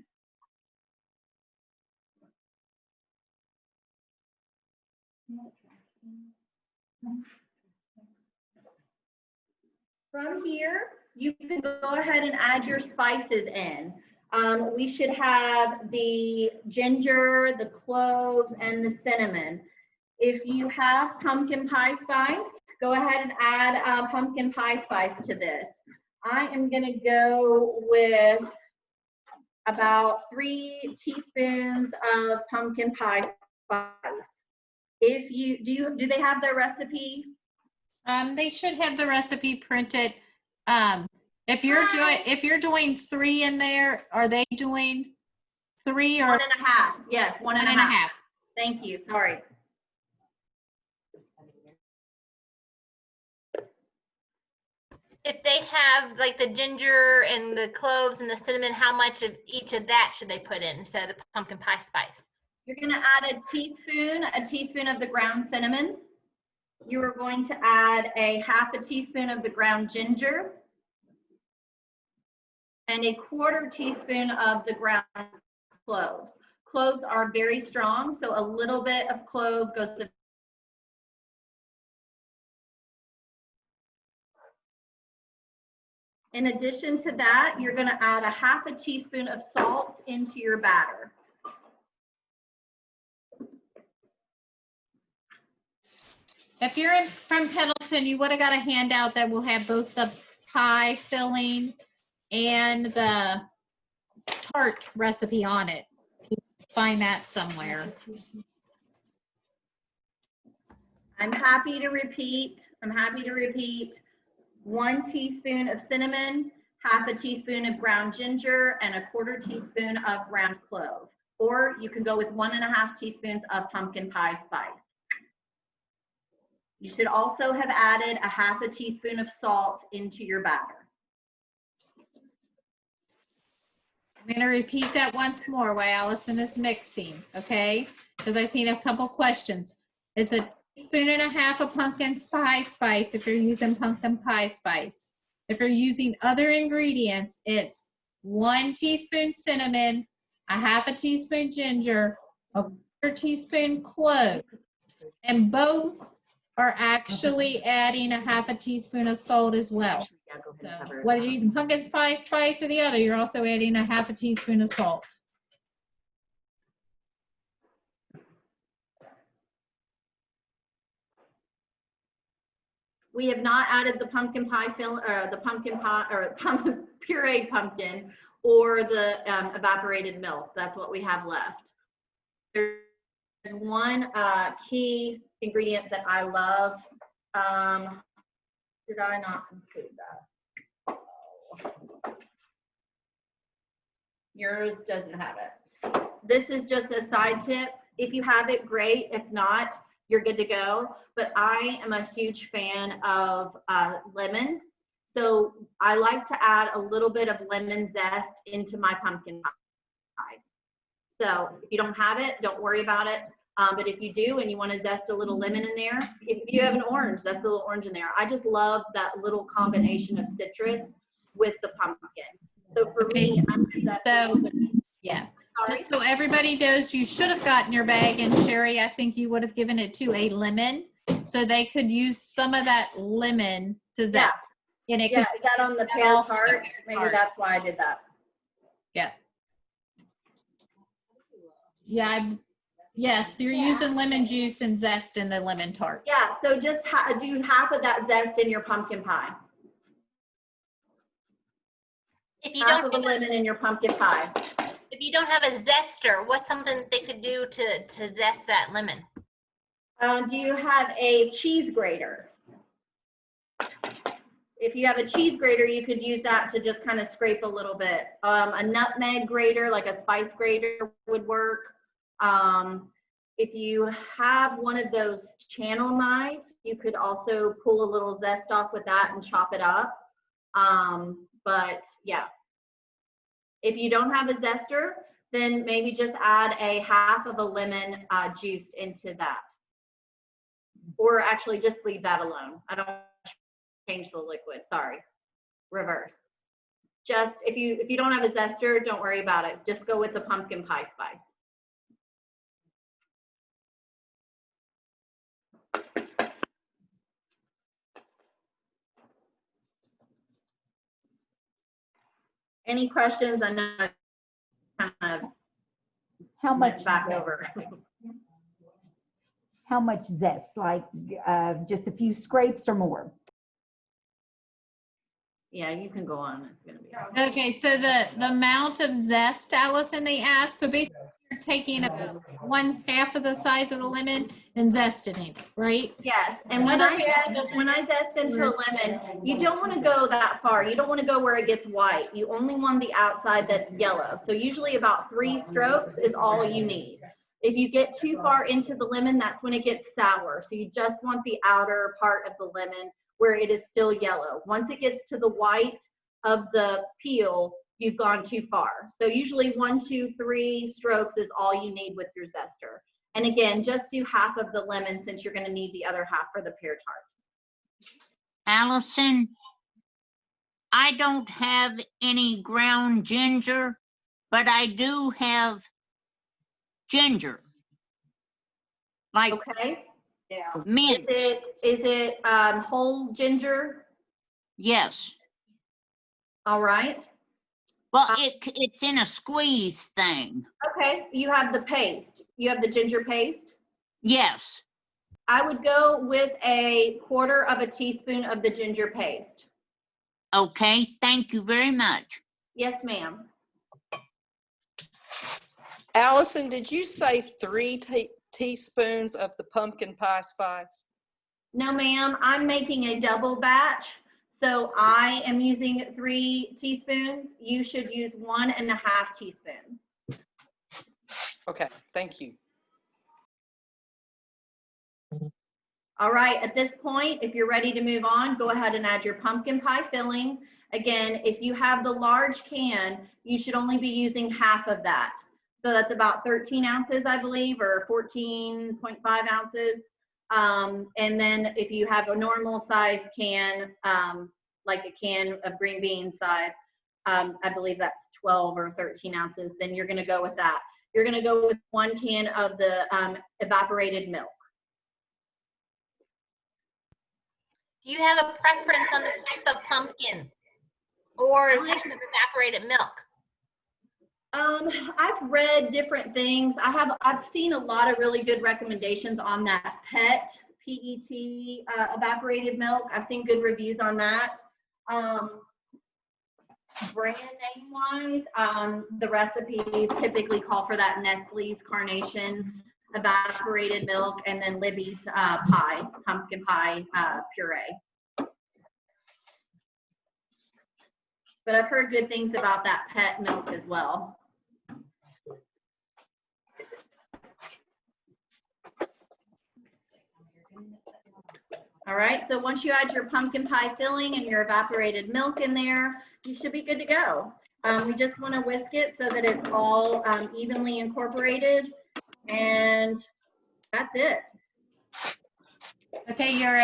From here, you can go ahead and add your spices in. We should have the ginger, the cloves, and the cinnamon. If you have pumpkin pie spice, go ahead and add pumpkin pie spice to this. I am gonna go with about 3 teaspoons of pumpkin pie spice. If you do they have their recipe? They should have the recipe printed. If you're doing 3 in there, are they doing 3 or 1.5? Yes, 1.5. Thank you. Sorry. If they have like the ginger and the cloves and the cinnamon, how much of each of that should they put in instead of the pumpkin pie spice? You're gonna add a teaspoon of the ground cinnamon. You are going to add a 1/2 teaspoon of the ground ginger and a 1/4 teaspoon of the ground cloves. Cloves are very strong, so a little bit of clove goes to. In addition to that, you're going to add a 1/2 teaspoon of salt into your batter. if you're from Pendleton, you would have got a handout that will have both the pie filling and the tart recipe on it. You can find that somewhere. I'm happy to repeat. 1 teaspoon of cinnamon, 1/2 teaspoon of ground ginger, and a 1/4 teaspoon of ground clove. Or you can go with 1.5 teaspoons of pumpkin pie spice. You should also have added a 1/2 teaspoon of salt into your batter. I'm going to repeat that once more while Allison is mixing, okay? Because I've seen a couple questions. It's a 1.5 teaspoons of pumpkin pie spice if you're using pumpkin pie spice. If you're using other ingredients, it's 1 teaspoon cinnamon, a 1/2 teaspoon ginger, a 1/4 teaspoon clove, and both are actually adding a 1/2 teaspoon of salt as well. So whether you're using pumpkin spice or the other, you're also adding a 1/2 teaspoon of salt. We have not added the pumpkin pie pureed pumpkin or the evaporated milk. That's what we have left. There's one key ingredient that I love. Did I not include that? Oh. Yours doesn't have it. This is just a side tip. If you have it, great. If not, you're good to go. But I am a huge fan of lemon. So I like to add a little bit of lemon zest into my pumpkin pie. So if you don't have it, don't worry about it. But if you do and you want to zest a little lemon in there, if you have an orange, zest a little orange in there. I just love that little combination of citrus with the pumpkin. So for me, I'm just yeah. Just so everybody knows, you should have gotten your bag, and Sherry, I think you would have given it to a lemon, so they could use some of that lemon to zest. Yeah, is that on the Pear Tart? Maybe that's why I did that. Yeah. Yeah. Yes, you're using lemon juice and zest in the lemon tart. Yeah, so just do 1/2 of that zest in your pumpkin pie. If you 1/2 don't of a lemon in your pumpkin pie. If you don't have a zester, what's something that they could do to zest that lemon? Do you have a cheese grater? If you have a cheese grater, you could use that to just kind of scrape a little bit. A nutmeg grater, like a spice grater, would work. If you have one of those channel knives, you could also pull a little zest off with that and chop it up. But yeah, if you don't have a zester, then maybe just add a 1/2 of a lemon juiced into that. Or actually just leave that alone. I don't change the liquid, sorry. Reverse. Just if you don't have a zester, don't worry about it. Just go with the pumpkin pie spice. Any questions? I know I kind of How much went back over. How much zest? Like just a few scrapes or more? Yeah, you can go on. It's gonna be Okay, so the amount of zest, Allison, they asked, so basically you're taking 1/2 of the size of the lemon and zesting it, right? Yes, and when I zest into a lemon, you don't want to go that far. You don't want to go where it gets white. You only want the outside that's yellow. So usually about 3 strokes is all you need. If you get too far into the lemon, that's when it gets sour. So you just want the outer part of the lemon where it is still yellow. Once it gets to the white of the peel, you've gone too far. So usually 1, 2, 3 strokes is all you need with your zester. And again, just do half of the lemon since you're going to need the other half for the pear tart. Allison, I don't have any ground ginger, but I do have ginger. Like Okay. mint. Is it whole ginger? Yes. All right. Well, it's in a squeeze thing. Okay. You have the paste. You have the ginger paste? Yes. I would go with 1/4 teaspoon of the ginger paste. Okay, thank you very much. Yes, ma'am. Allison, did you say 3 teaspoons of the pumpkin pie spice? No, ma'am. I'm making a double batch. So I am using 3 teaspoons. You should use 1½ teaspoons. Okay, thank you. All right, at this point, if you're ready to move on, go ahead and add your pumpkin pie filling. Again, if you have the large can, you should only be using half of that. So that's about 13 ounces, I believe, or 14.5 ounces. And then if you have a normal size can, like a can of green bean size, I believe that's 12 or 13 ounces, then you're gonna go with that. You're gonna go with 1 can of the evaporated milk. Do you have a preference on the type of pumpkin or type of evaporated milk? I've read different things. I've seen a lot of really good recommendations on that PET, P-E-T, evaporated milk. I've seen good reviews on that. Brand name wise, the recipes typically call for that Nestle's Carnation evaporated milk, and then Libby's pie, pumpkin pie puree. But I've heard good things about that PET milk as well. All right, so once you add your pumpkin pie filling and your evaporated milk in there, you should be good to go. We just want to whisk it so that it's all evenly incorporated, and that's it. Okay, your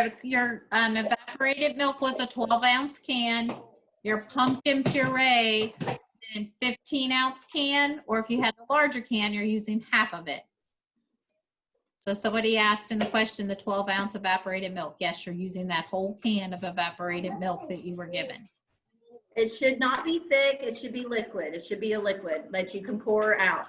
evaporated milk was a 12-ounce can. Your pumpkin puree in 15-ounce can, or if you had a larger can, you're using half of it. So somebody asked in the question the 12-ounce evaporated milk. Yes, you're using that whole can of evaporated milk that you were given. It should not be thick. It should be liquid. It should be a liquid that you can pour out.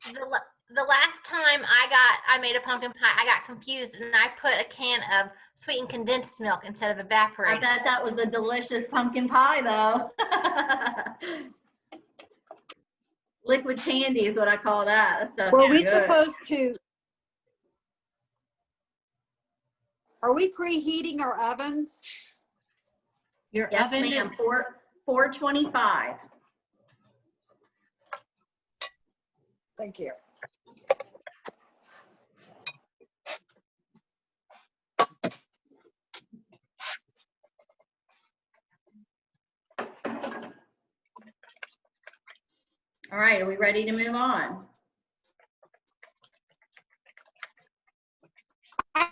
The last time I made a pumpkin pie, I got confused and I put a can of sweetened condensed milk instead of evaporated. I bet that was a delicious pumpkin pie though. Liquid candy is what I call that. That Were we good. supposed to? Are we preheating our ovens? Your Yes, oven ma'am. is 425. Thank you. All right, are we ready to move on? I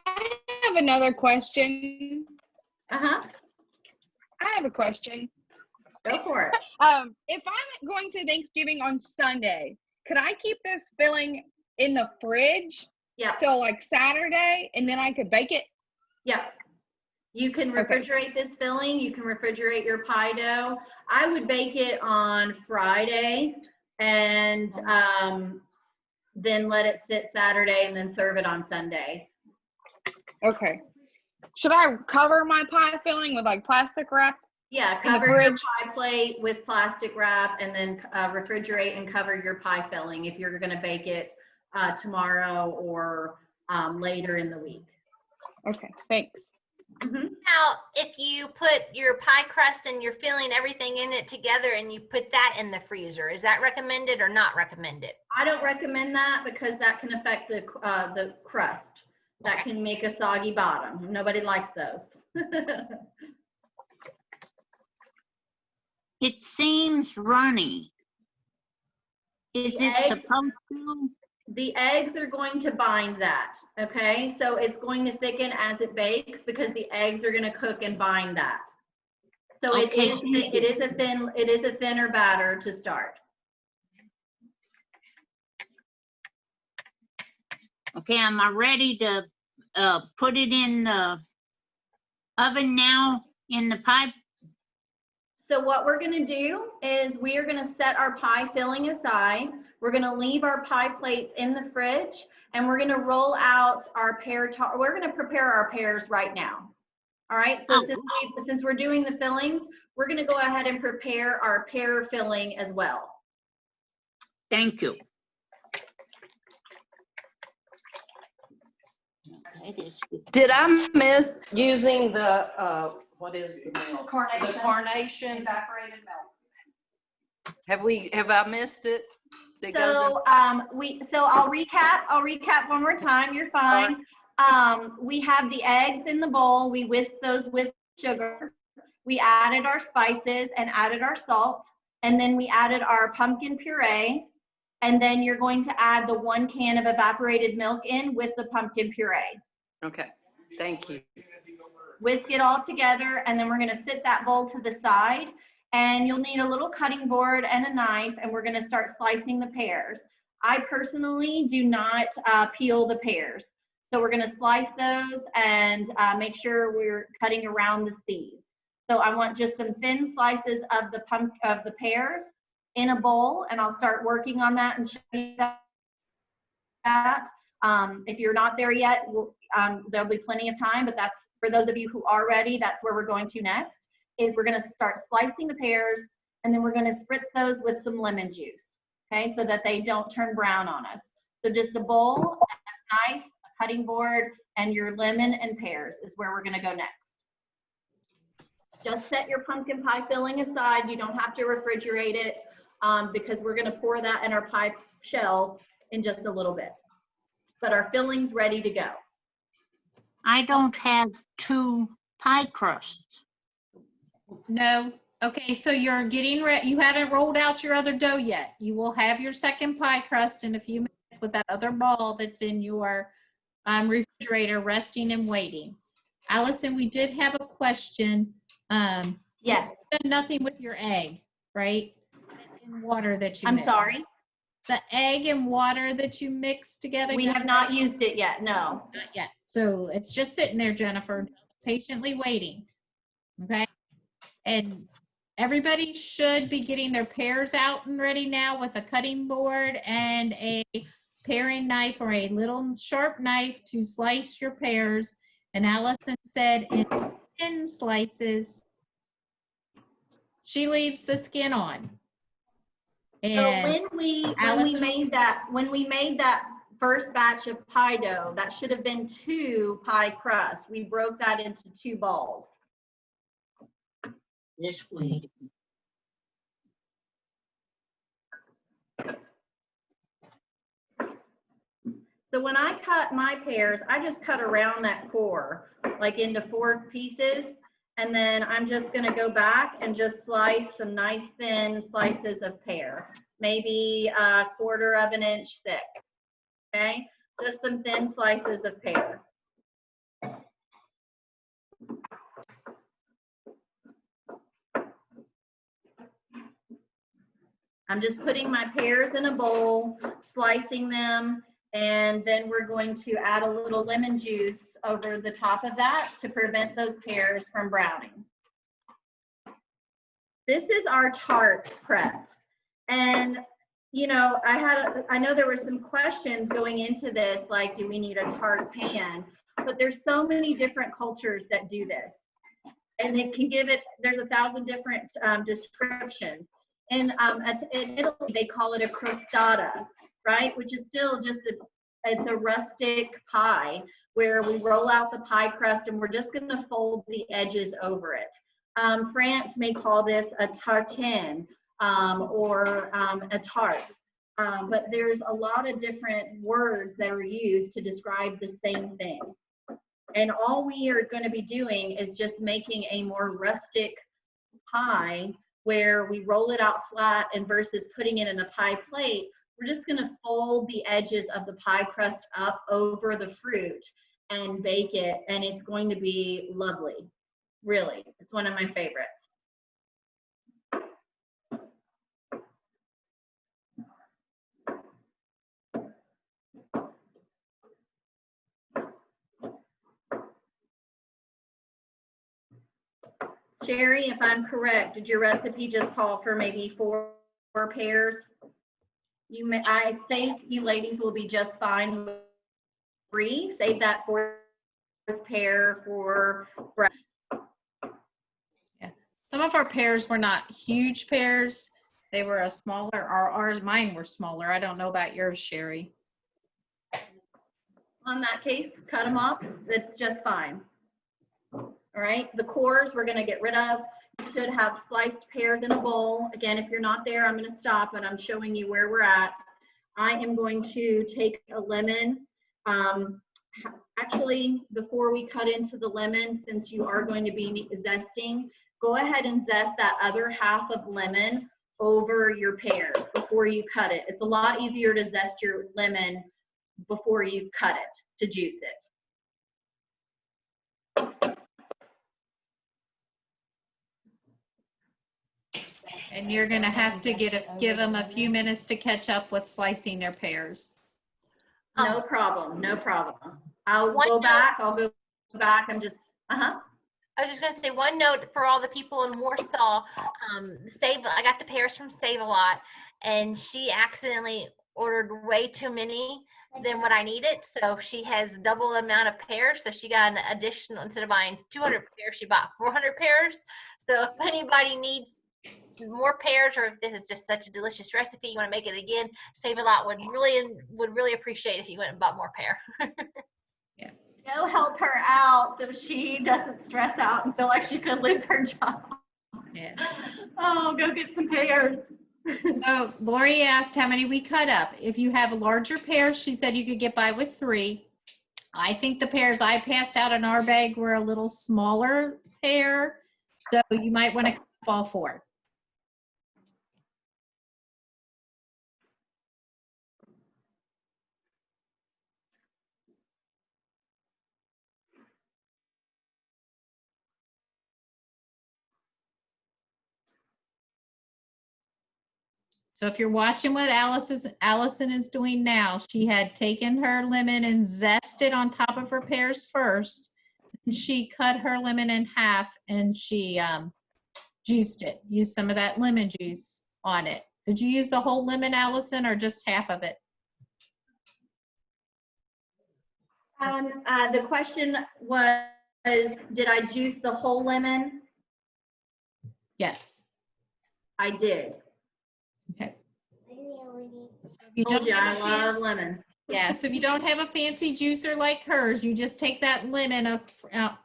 have another question. Uh-huh. I have a question. Go for it. If I'm going to Thanksgiving on Sunday, could I keep this filling in the fridge Yeah. till like Saturday and then I could bake it? Yeah. You can refrigerate this filling. You can refrigerate your pie dough. I would bake it on Friday and then let it sit Saturday and then serve it on Sunday. Okay. Should I cover my pie filling with like plastic wrap? Yeah, cover your pie plate with plastic wrap and then refrigerate and cover your pie filling if you're going to bake it tomorrow or later in the week. Okay, thanks. Now, if you put your pie crust and your filling, everything in it together, and you put that in the freezer, is that recommended or not recommended? I don't recommend that because that can affect the crust. That can make a soggy bottom. Nobody likes those. It seems runny. Is it supposed to? The eggs are going to bind that, okay? So it's going to thicken as it bakes because the eggs are going to cook and bind that. So it is a thinner batter to start. Okay, am I ready to put it in the oven now in the pie? So what we're going to do is we are going to set our pie filling aside. We're going to leave our pie plates in the fridge, and we're going to roll out our pear tart. We're going to prepare our pears right now. All right. So since we're doing the fillings, we're going to go ahead and prepare our pear filling as well. Thank you. Did I miss using the, what is the milk? Carnation. The carnation? Evaporated milk. Have I missed it? So I'll recap one more time. You're fine. We have the eggs in the bowl. We whisked those with sugar. We added our spices and added our salt, and then we added our pumpkin puree, and then you're going to add the 1 can of evaporated milk in with the pumpkin puree. Okay, thank you. Whisk it all together, and then we're going to sit that bowl to the side, and you'll need a little cutting board and a knife, and we're going to start slicing the pears. I personally do not peel the pears, so we're going to slice those and make sure we're cutting around the seeds. So I want just some thin slices of the pears in a bowl, and I'll start working on that and show you that. If you're not there yet, there'll be plenty of time, but that's for those of you who are ready, that's where we're going to next, is we're going to start slicing the pears, and then we're going to spritz those with some lemon juice, okay, so that they don't turn brown on us. So just a bowl, a knife, a cutting board, and your lemon and pears is where we're going to go next. Just set your pumpkin pie filling aside. You don't have to refrigerate it because we're going to pour that in our pie shells in just a little bit. But our filling's ready to go. I don't have 2 pie crusts. No. Okay, so you're getting ready. You haven't rolled out your other dough yet. You will have your second pie crust in a few minutes with that other ball that's in your refrigerator resting and waiting. Allison, we did have a question. Yes. You did nothing with your egg, right? And water that you I'm mixed. sorry? The egg and water that you mixed together? We have not used it yet, no. Not yet. So it's just sitting there, Jennifer, just patiently waiting. Okay? And everybody should be getting their pears out and ready now with a cutting board and a paring knife or a little sharp knife to slice your pears. And Allison said in thin slices, she leaves the skin on. And so when we made that first batch of pie dough, that should have been 2 pie crusts. We broke that into 2 balls. This way. So when I cut my pears, I just cut around that core, like into 4 pieces. And then I'm just going to go back and just slice some nice thin slices of pear, maybe 1/4 of an inch thick. Okay, just some thin slices of pear. I'm just putting my pears in a bowl, slicing them, And then we're going to add a little lemon juice over the top of that to prevent those pears from browning. This is our tart prep. And, you know, I know there were some questions going into this, like, do we need a tart pan? But there's so many different cultures that do this. And it can give it, there's 1,000 different descriptions. In Italy, they call it a crostata, right? Which is still just it's a rustic pie where we roll out the pie crust and we're just gonna fold the edges over it. France may call this a tartine or a tart. But there's a lot of different words that are used to describe the same thing. And all we are going to be doing is just making a more rustic pie where we roll it out flat, and versus putting it in a pie plate, we're just going to fold the edges of the pie crust up over the fruit and bake it, and it's going to be lovely. Really, it's one of my favorites. Sherry, if I'm correct, did your recipe just call for maybe 4 pears? I think you ladies will be just fine with 3. Save that 4th pear for breakfast. Yeah. Some of our pears were not huge pears. They were a smaller, mine were smaller. I don't know about yours, Sherry. On that case, cut them up. That's just fine. All right, the cores we're going to get rid of. You should have sliced pears in a bowl. Again, if you're not there, I'm going to stop, and I'm showing you where we're at. I am going to take a lemon. Actually, before we cut into the lemon, since you are going to be zesting, go ahead and zest that other half of lemon over your pears before you cut it. It's a lot easier to zest your lemon before you cut it, to juice it. And you're going to have to give them a few minutes to catch up with slicing their pears. No problem, no problem. I'll go back. I'm just, I was just gonna say one note for all the people in Warsaw. I got the pears from Save-A-Lot, and she accidentally ordered way too many than what I needed. So she has double the amount of pears. So she got an additional, instead of buying 200 pears, she bought 400 pears. So if anybody needs more pears, or if this is just such a delicious recipe, you want to make it again, Save-A-Lot would really appreciate if you went and bought more pear. Yeah. Go help her out so she doesn't stress out and feel like she could lose her job. Yeah. Oh, go get some pears. So Lori asked how many we cut up. If you have larger pears, she said you could get by with 3. I think the pears I passed out in our bag were a little smaller pear, so you might want to cut up all 4. So if you're watching what Allison is doing now, she had taken her lemon and zested on top of her pears first. And she cut her lemon in half and she juiced it, used some of that lemon juice on it. Did you use the whole lemon, Allison, or just half of it? The question was, did I juice the whole lemon? Yes. I did. Okay. I love lemon. Yeah, so if you don't have a fancy juicer like hers, you just take that lemon up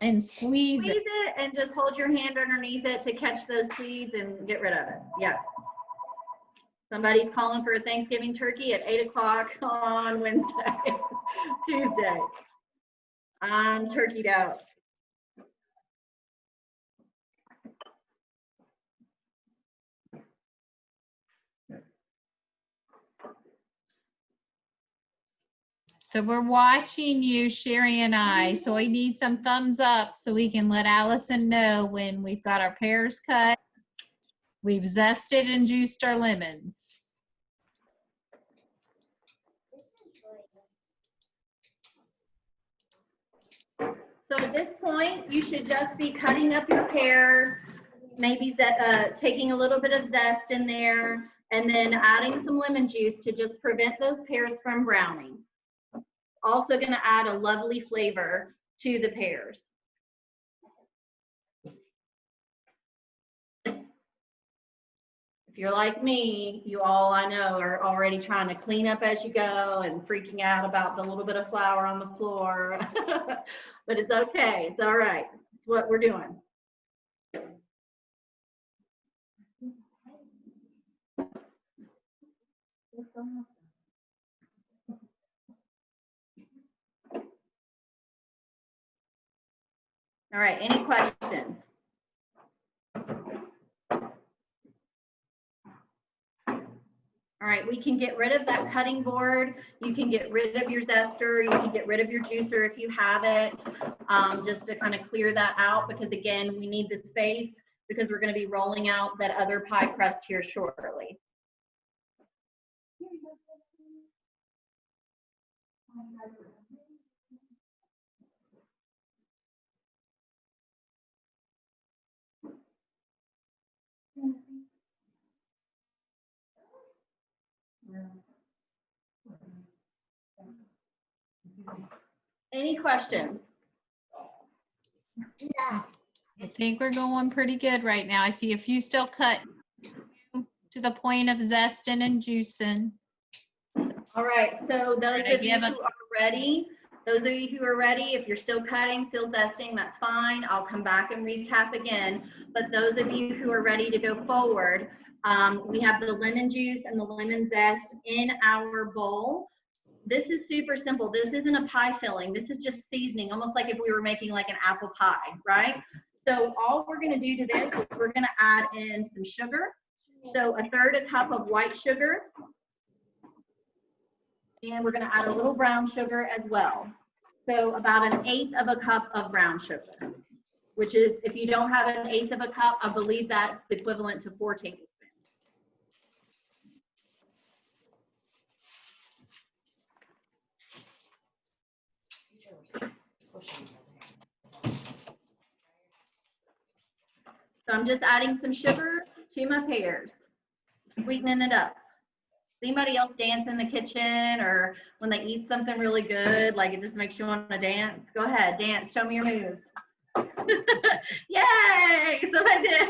and squeeze it. And just hold your hand underneath it to catch those seeds and get rid of it. Yeah. Somebody's calling for a Thanksgiving turkey at 8 o'clock on Wednesday, Tuesday. I'm turkeyed out. So we're watching you, Sherry and I. So we need some thumbs up so we can let Allison know when we've got our pears cut. We've zested and juiced our lemons. at this point, you should just be cutting up your pears, maybe taking a little bit of zest in there, and then adding some lemon juice to just prevent those pears from browning. Also going to add a lovely flavor to the pears. If you're like me, you all I know are already trying to clean up as you go and freaking out about the little bit of flour on the floor. But it's okay. It's all right. It's what we're doing. All right, any questions? All right, we can get rid of that cutting board. You can get rid of your zester. You can get rid of your juicer if you have it, just to kind of clear that out, because again, we need the space because we're going to be rolling out that other pie crust here shortly. Any questions? Yeah. I think we're going pretty good right now. I see a few still cut to the point of zesting and juicing. All right, so those of you who are ready, if you're still cutting, still zesting, that's fine. I'll come back and recap again. But those of you who are ready to go forward, we have the lemon juice and the lemon zest in our bowl. This is super simple. This isn't a pie filling. This is just seasoning, almost like if we were making like an apple pie, right? So all we're going to do to this is we're going to add in some sugar. So 1/3 cup of white sugar. And we're going to add a little brown sugar as well. So about 1/8 cup of brown sugar, which is, if you don't have 1/8 cup, I believe that's the equivalent to 4 tablespoons. So I'm just adding some sugar to my pears, sweetening it up. Anybody else dance in the kitchen, or when they eat something really good, like it just makes you want to dance? Go ahead, dance, show me your moves. Yay, somebody did.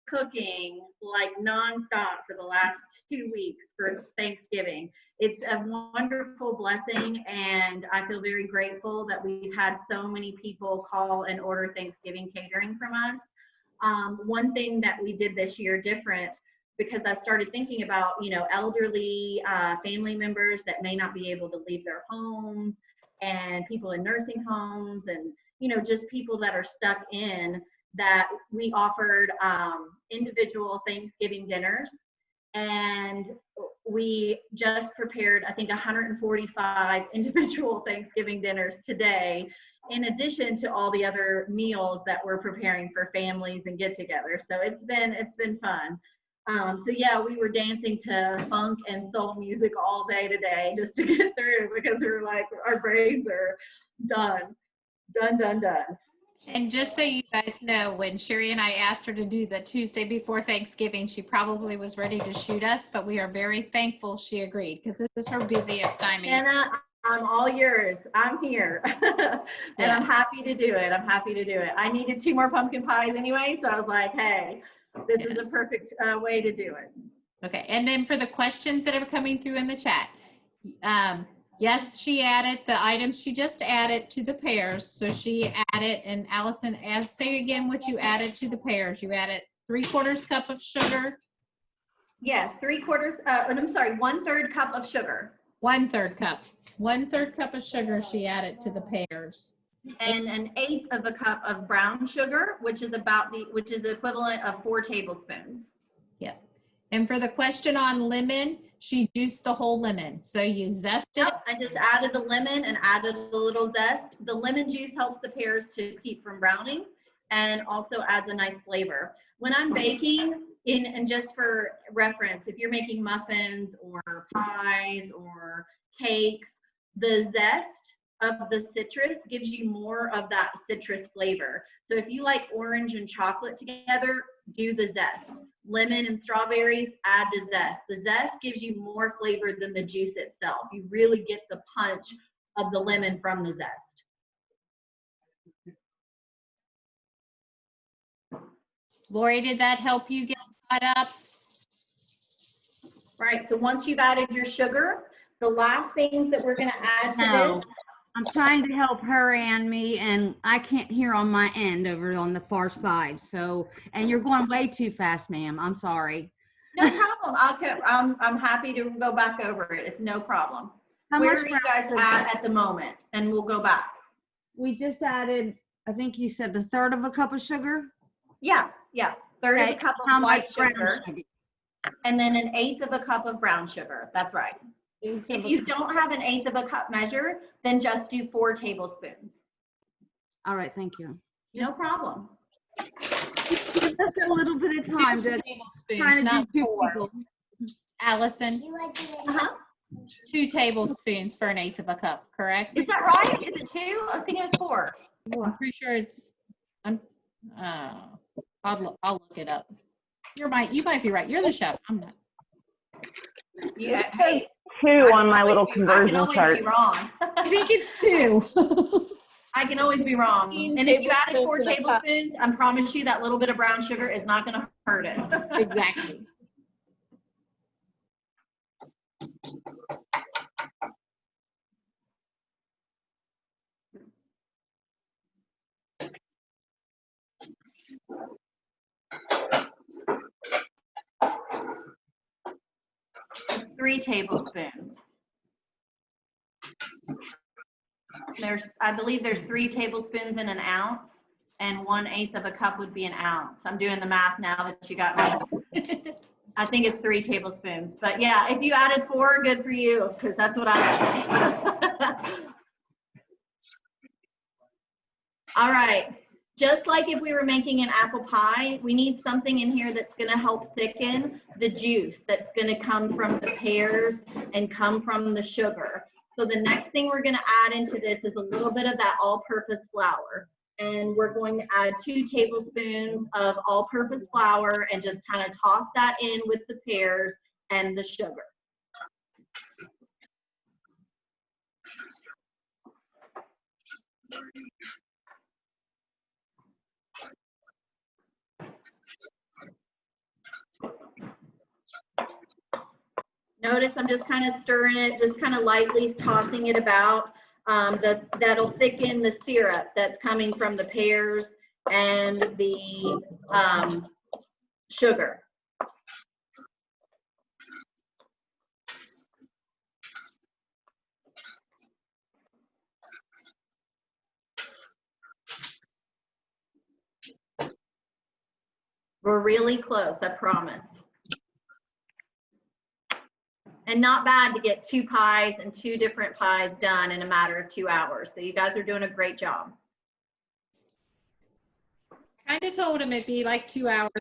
Cooking like nonstop for the last 2 weeks for Thanksgiving. It's a wonderful blessing, and I feel very grateful that we've had so many people call and order Thanksgiving catering from us. One thing that we did this year different, because I started thinking about, you know, elderly family members that may not be able to leave their homes, and people in nursing homes, and, you know, just people that are stuck in, that we offered individual Thanksgiving dinners. And we just prepared, I think, 145 individual Thanksgiving dinners today, in addition to all the other meals that we're preparing for families and get-togethers. So it's been fun. So yeah, we were dancing to funk and soul music all day today just to get through, because we were like, our brains are done. And just so you guys know, when Sherry and I asked her to do the Tuesday before Thanksgiving, she probably was ready to shoot us, but we are very thankful she agreed, because this is her busiest time. Anna, I'm all yours. I'm here. And I'm happy to do it. I needed 2 more pumpkin pies anyway, so I was like, hey, this is a perfect way to do it. Okay, and then for the questions that are coming through in the chat, yes, she added the items she just added to the pears. So she added, and Allison, say again what you added to the pears. You added 3/4 cup of sugar. Yes, 1/3 cup of sugar. 1/3 cup. 1/3 cup of sugar she added to the pears. And 1/8 cup of brown sugar, which is the equivalent of 4 tablespoons. Yep. And for the question on lemon, she juiced the whole lemon. So you zest it. Yep, I just added a lemon and added a little zest. The lemon juice helps the pears to keep from browning, and also adds a nice flavor. When I'm baking, and just for reference, if you're making muffins or pies or cakes, the zest of the citrus gives you more of that citrus flavor. So if you like orange and chocolate together, do the zest. Lemon and strawberries, add the zest. The zest gives you more flavor than the juice itself. You really get the punch of the lemon from the zest. Lori, did that help you get caught up? Right, so once you've added your sugar, the last things that we're gonna add to No, this. I'm trying to help her and me, and I can't hear on my end over on the far side. So, and you're going way too fast, ma'am. I'm sorry. No problem. I'm happy to go back over it. It's no problem. How Where much are you guys at the moment? And we'll go back. We just added, I think you said a third of a cup of sugar. Yeah, third of a Okay, cup how of white much brown sugar, sugar? and then 1/8 of a cup of brown sugar. That's right. If you don't have 1/8 of a cup measure, then just do 4 tablespoons. All right, thank you. No problem. Give us a little bit of time to Tablespoons, kind of not do 2 4. people. Allison, Uh-huh. 2 tablespoons for 1/8 of a cup, correct? Is that right? Is it 2? I was thinking it was 4. I'm pretty sure it's, I'll look it up. You might be right. You're the chef. I'm not. Yeah. Hey, 2 on my little I conversion can always chart. be wrong. I think it's 2. I can always be wrong. And if you added 4 tablespoons in a cup. tablespoons, I promise you that little bit of brown sugar is not going to hurt it. Exactly. It's 3 tablespoons. I believe there's 3 tablespoons in an ounce, and 1/8 of a cup would be an ounce. I'm doing the math now that you got me. I think it's 3 tablespoons, but yeah, if you added 4, good for you, because that's what I did. All right, just like if we were making an apple pie, we need something in here that's gonna help thicken the juice that's gonna come from the pears and come from the sugar. So the next thing we're gonna add into this is a little bit of that all-purpose flour. And we're going to add 2 tablespoons of all-purpose flour and just kind of toss that in with the pears and the sugar. Notice I'm just kind of stirring it, just kind of lightly tossing it about. That'll thicken the syrup that's coming from the pears and the sugar. We're really close, I promise. And not bad to get 2 pies and 2 different pies done in a matter of 2 hours. So you guys are doing a great job. Kind of told him it'd be like 2 hours.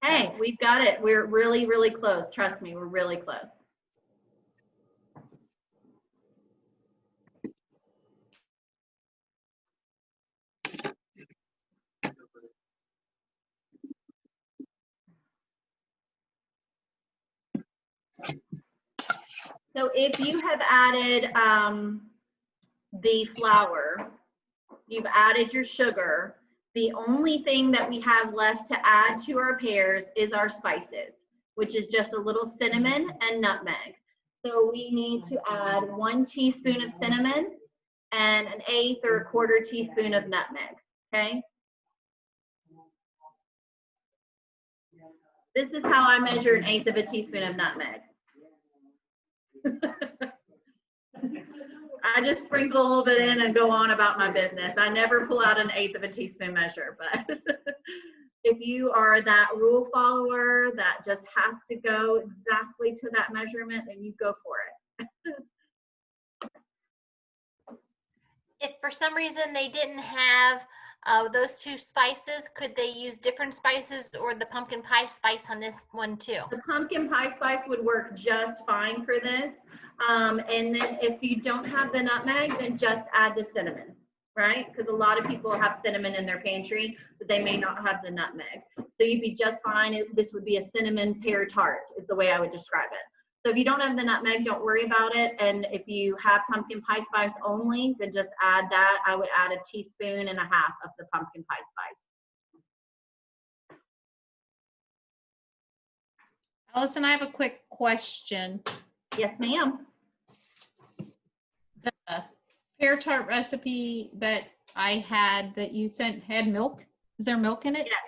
Hey, we've got it. We're really, really close. Trust me, we're really close. So if you have added the flour, you've added your sugar, the only thing that we have left to add to our pears is our spices, which is just a little cinnamon and nutmeg. So we need to add 1 teaspoon of cinnamon and 1/8 or 1/4 teaspoon of nutmeg, okay? This is how I measure 1/8 of a teaspoon of nutmeg. I just sprinkle a little bit in and go on about my business. I never pull out 1/8 of a teaspoon measure, but if you are that rule follower that just has to go exactly to that measurement, then you go for it. If for some reason they didn't have those 2 spices, could they use different spices or the pumpkin pie spice on this one too? The pumpkin pie spice would work just fine for this. And then if you don't have the nutmeg, then just add the cinnamon, right? Because a lot of people have cinnamon in their pantry, but they may not have the nutmeg. So you'd be just fine. This would be a cinnamon pear tart is the way I would describe it. So if you don't have the nutmeg, don't worry about it. And if you have pumpkin pie spice only, then just add that. I would add 1.5 teaspoons of the pumpkin pie spice. Allison, I have a quick question. Yes, ma'am. The pear tart recipe that I had that you sent had milk. Is there milk in it? Yes.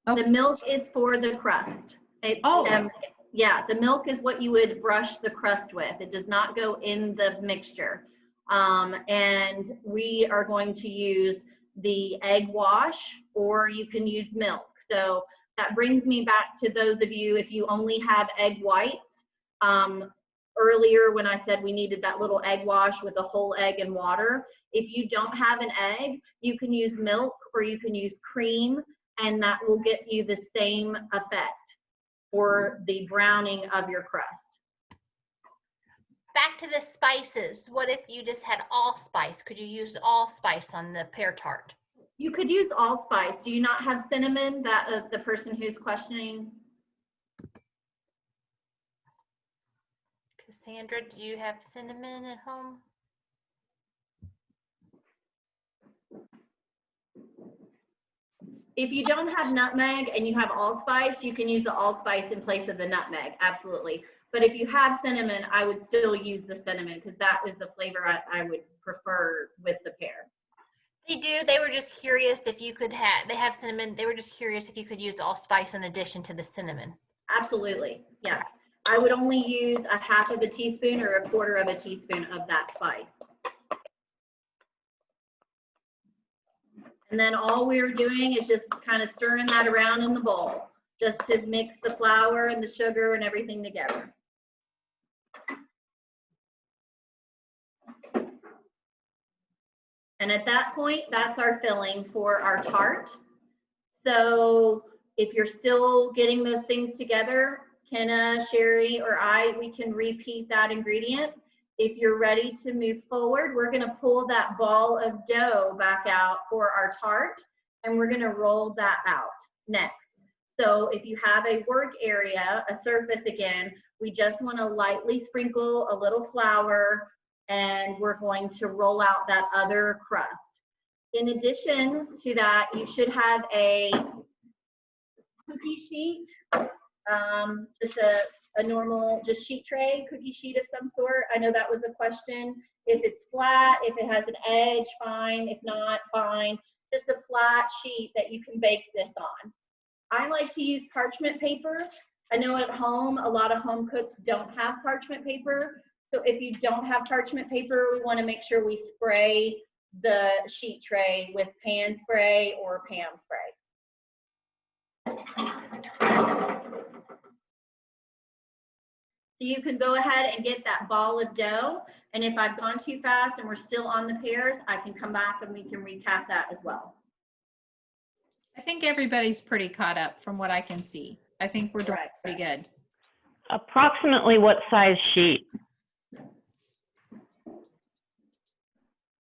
Oh. The milk is for the crust. It's, yeah, the milk is what you would brush the crust with. It does not go in the mixture. And we are going to use the egg wash, or you can use milk. So that brings me back to those of you, if you only have egg whites, earlier when I said we needed that little egg wash with a whole egg and water, if you don't have an egg, you can use milk or you can use cream, and that will get you the same effect for the browning of your crust. Back to the spices. What if you just had allspice? Could you use allspice on the pear tart? You could use allspice. Do you not have cinnamon? That the person who's questioning. Cassandra, do you have cinnamon at home? If you don't have nutmeg and you have allspice, you can use the allspice in place of the nutmeg, absolutely. But if you have cinnamon, I would still use the cinnamon because that is the flavor I would prefer with the pear. They do. They were just curious if you could have, they have cinnamon. They were just curious if you could use allspice in addition to the cinnamon. Absolutely, yeah. I would only use 1/2 teaspoon or 1/4 teaspoon of that spice. And then all we're doing is just kind of stirring that around in the bowl, just to mix the flour and the sugar and everything together. And at that point, that's our filling for our tart. So if you're still getting those things together, Kenna, Sherry, or we can repeat that ingredient. If you're ready to move forward, we're gonna pull that ball of dough back out for our tart, and we're gonna roll that out next. So if you have a work area, a surface again, we just wanna lightly sprinkle a little flour, and we're going to roll out that other crust. In addition to that, you should have a cookie sheet, just a normal just sheet tray, cookie sheet of some sort. I know that was a question. If it's flat, if it has an edge, fine. If not, fine. Just a flat sheet that you can bake this on. I like to use parchment paper. I know at home, a lot of home cooks don't have parchment paper. So if you don't have parchment paper, we want to make sure we spray the sheet tray with pan spray or Pam spray. So you can go ahead and get that ball of dough. And if I've gone too fast and we're still on the pears, I can come back and we can recap that as well. I think everybody's pretty caught up from what I can see. I think we're doing pretty good. Approximately what size sheet?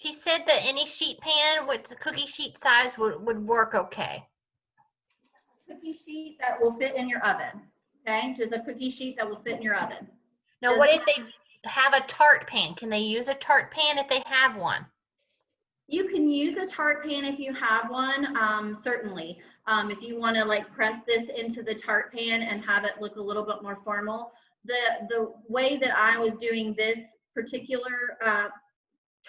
She said that any sheet pan with the cookie sheet size would work okay. Cookie sheet that will fit in your oven. Okay, just a cookie sheet that will fit in your oven. Now, what if they have a tart pan? Can they use a tart pan if they have one? You can use a tart pan if you have one, certainly. If you want to like press this into the tart pan and have it look a little bit more formal. The way that I was doing this particular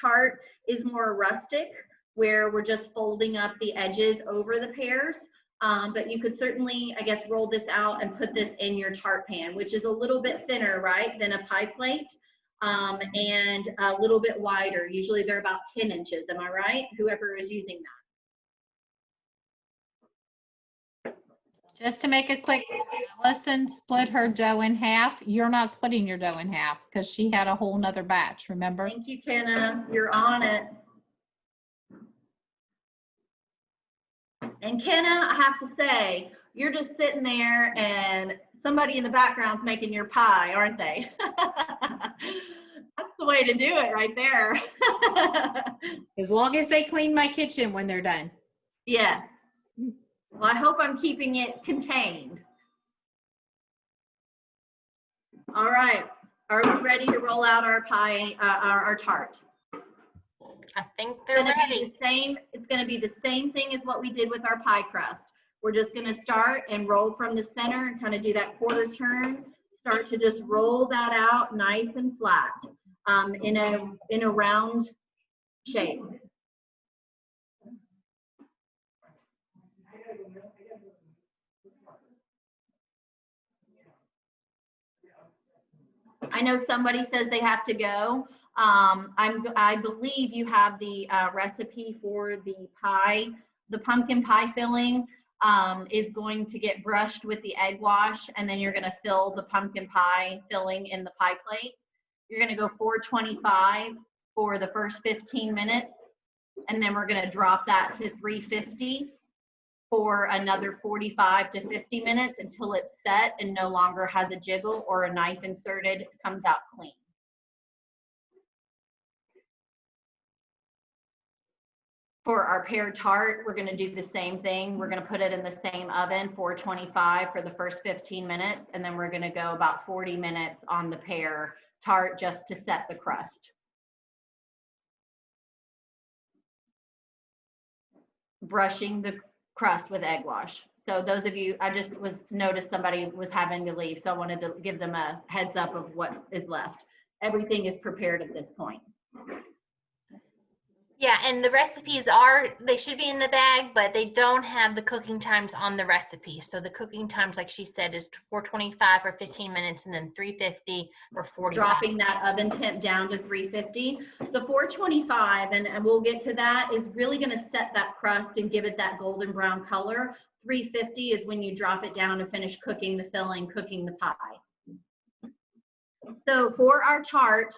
tart is more rustic, where we're just folding up the edges over the pears. But you could certainly, I guess, roll this out and put this in your tart pan, which is a little bit thinner, right, than a pie plate, and a little bit wider. Usually they're about 10 inches, am I right? Whoever is using that. Just to make it quick, Allison split her dough in half. You're not splitting your dough in half because she had a whole nother batch, remember? Thank you, Kenna. You're on it. And Kenna, I have to say, you're just sitting there and somebody in the background's making your pie, aren't they? way to do it right there. As long as they clean my kitchen when they're done. Yes. Well, I hope I'm keeping it contained. All right. Are we ready to roll out our pie, our tart? I think they're ready. It's going to be the same thing as what we did with our pie crust. We're just going to start and roll from the center and kind of do that quarter turn. Start to just roll that out nice and flat in a round shape. I know somebody says they have to go. I believe you have the recipe for the pie. The pumpkin pie filling is going to get brushed with the egg wash, and then you're going to fill the pumpkin pie filling in the pie plate. You're going to go 425 for the first 15 minutes, and then we're going to drop that to 350 for another 45 to 50 minutes until it's set and no longer has a jiggle or a knife inserted, comes out clean. For our pear tart, we're going to do the same thing. We're going to put it in the same oven, 425 for the first 15 minutes, and then we're going to go about 40 minutes on the pear tart just to set the crust. Brushing the crust with egg wash. So those of you, I just noticed somebody was having to leave, so I wanted to give them a heads up of what is left. Everything is prepared at this point. Yeah, and the recipes they should be in the bag, but they don't have the cooking times on the recipe. So the cooking times, like she said, is 425 for 15 minutes and then 350 for 40 minutes. Dropping that oven temp down to 350. The 425, and we'll get to that, is really going to set that crust and give it that golden brown color. 350 is when you drop it down to finish cooking the filling, cooking the pie. So for our tart,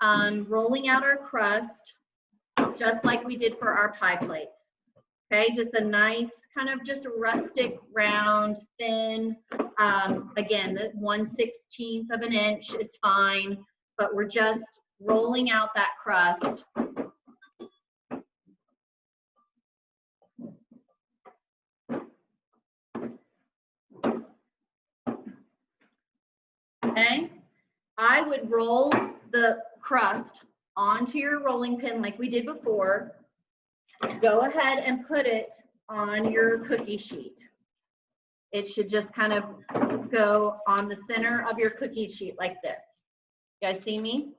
rolling out our crust, just like we did for our pie plates. Okay, just a nice kind of just rustic, round, thin. Again, the 1/16 of an inch is fine, but we're just rolling out that crust. Okay, I would roll the crust onto your rolling pin like we did before. Go ahead and put it on your cookie sheet. It should just kind of go on the center of your cookie sheet like this. You guys see me?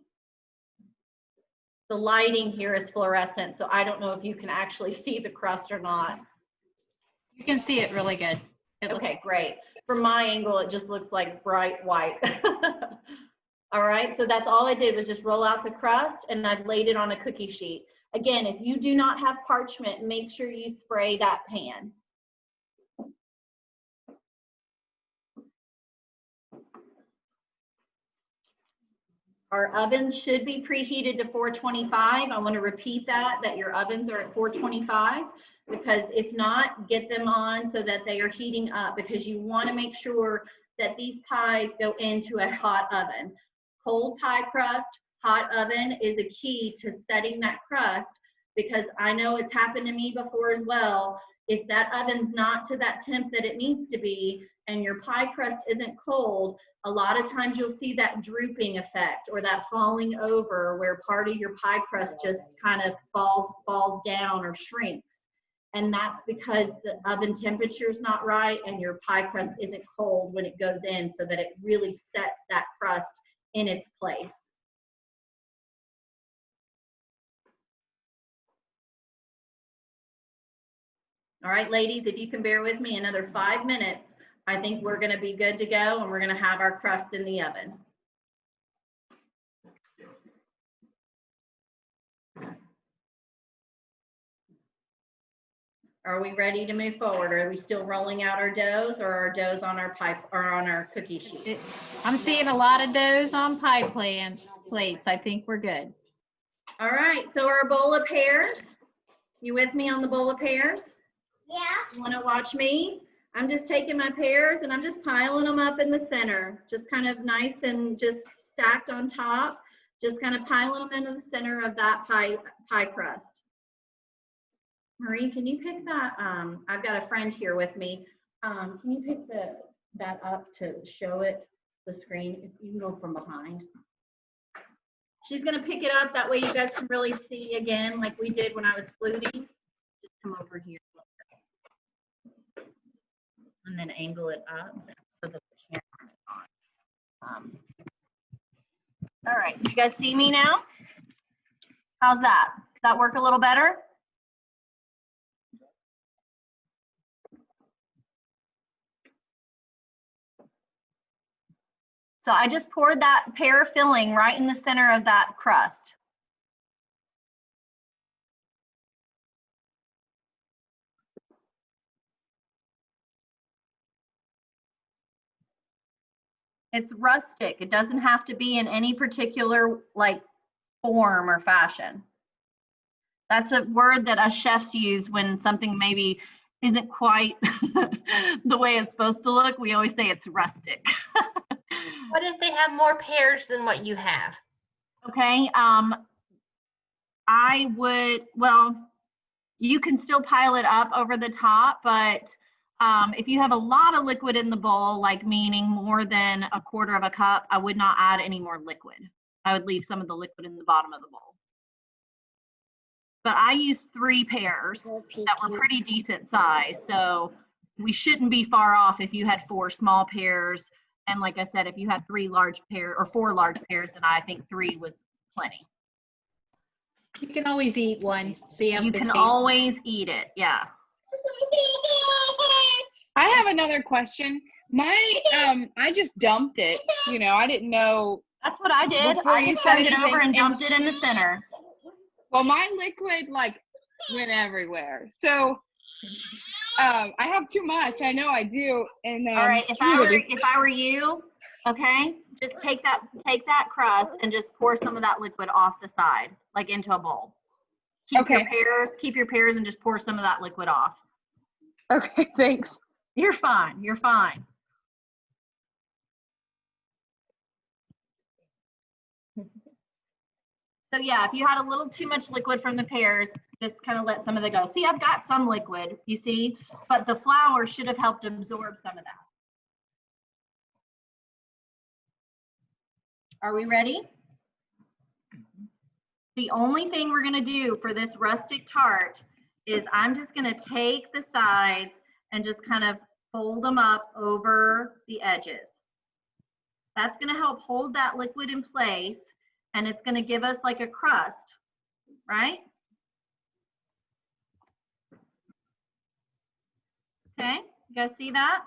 The lighting here is fluorescent, so I don't know if you can actually see the crust or not. You can see it really good. Okay, great. From my angle, it just looks like bright white. All right, so that's all I did was just roll out the crust, and I've laid it on a cookie sheet. Again, if you do not have parchment, make sure you spray that pan. Our ovens should be preheated to 425. I want to repeat that your ovens are at 425, because if not, get them on so that they are heating up, because you want to make sure that these pies go into a hot oven. Cold pie crust, hot oven is a key to setting that crust, because I know it's happened to me before as well. If that oven's not to that temp that it needs to be, and your pie crust isn't cold, a lot of times you'll see that drooping effect or that falling over where part of your pie crust just kind of falls down or shrinks. And that's because the oven temperature is not right and your pie crust isn't cold when it goes in, so that it really sets that crust in its place. All right, ladies, if you can bear with me another 5 minutes, I think we're going to be good to go, and we're going to have our crust in the oven. Are we ready to move forward? Are we still rolling out our doughs, or our doughs on our pipe or on our cookie sheet? I'm seeing a lot of doughs on pie plates. I think we're good. All right, so our bowl of pears. You with me on the bowl of pears? Yeah. You want to watch me? I'm just taking my pears and I'm just piling them up in the center, just kind of nice and just stacked on top. Just kind of pile them into the center of that pie crust. Marie, can you pick that? I've got a friend here with me. Can you pick that up to show it, the screen? You can go from behind. She's gonna pick it up, that way you guys can really see again, like we did when I was fluting. Just come over here. And then angle it up so that the camera is on. All right, you guys see me now? How's that? Does that work a little better? So I just poured that pear filling right in the center of that crust. It's rustic. It doesn't have to be in any particular like form or fashion. That's a word that us chefs use when something maybe isn't quite the way it's supposed to look. We always say it's rustic. What if they have more pears than what you have? Okay, I would, well, you can still pile it up over the top, but if you have a lot of liquid in the bowl, like meaning more than 1/4 of a cup, I would not add any more liquid. I would leave some of the liquid in the bottom of the bowl. But I used 3 pears that were pretty decent size, so we shouldn't be far off if you had 4 small pears. And like I said, if you had 3 large pears or 4 large pears, then I think 3 was plenty. You can always eat one. See how You the can taste. always eat it, yeah. I have another question. I just dumped it. You know, I didn't know. That's what I did. Before I you just said turned it over anything, and dumped it in the center. Well, my liquid like went everywhere. So I have too much. I know I do. And all right, if I were you, okay, just take that crust and just pour some of that liquid off the side, like into a bowl. Keep your pears and just pour some of that liquid off. Okay, thanks. You're fine. You're fine. So yeah, if you had a little too much liquid from the pears, just kind of let some of it go. See, I've got some liquid, you see, but the flour should have helped absorb some of that. Are we ready? The only thing we're gonna do for this rustic tart is I'm just gonna take the sides and just kind of fold them up over the edges. That's gonna help hold that liquid in place, and it's gonna give us like a crust, right? Okay, you guys see that?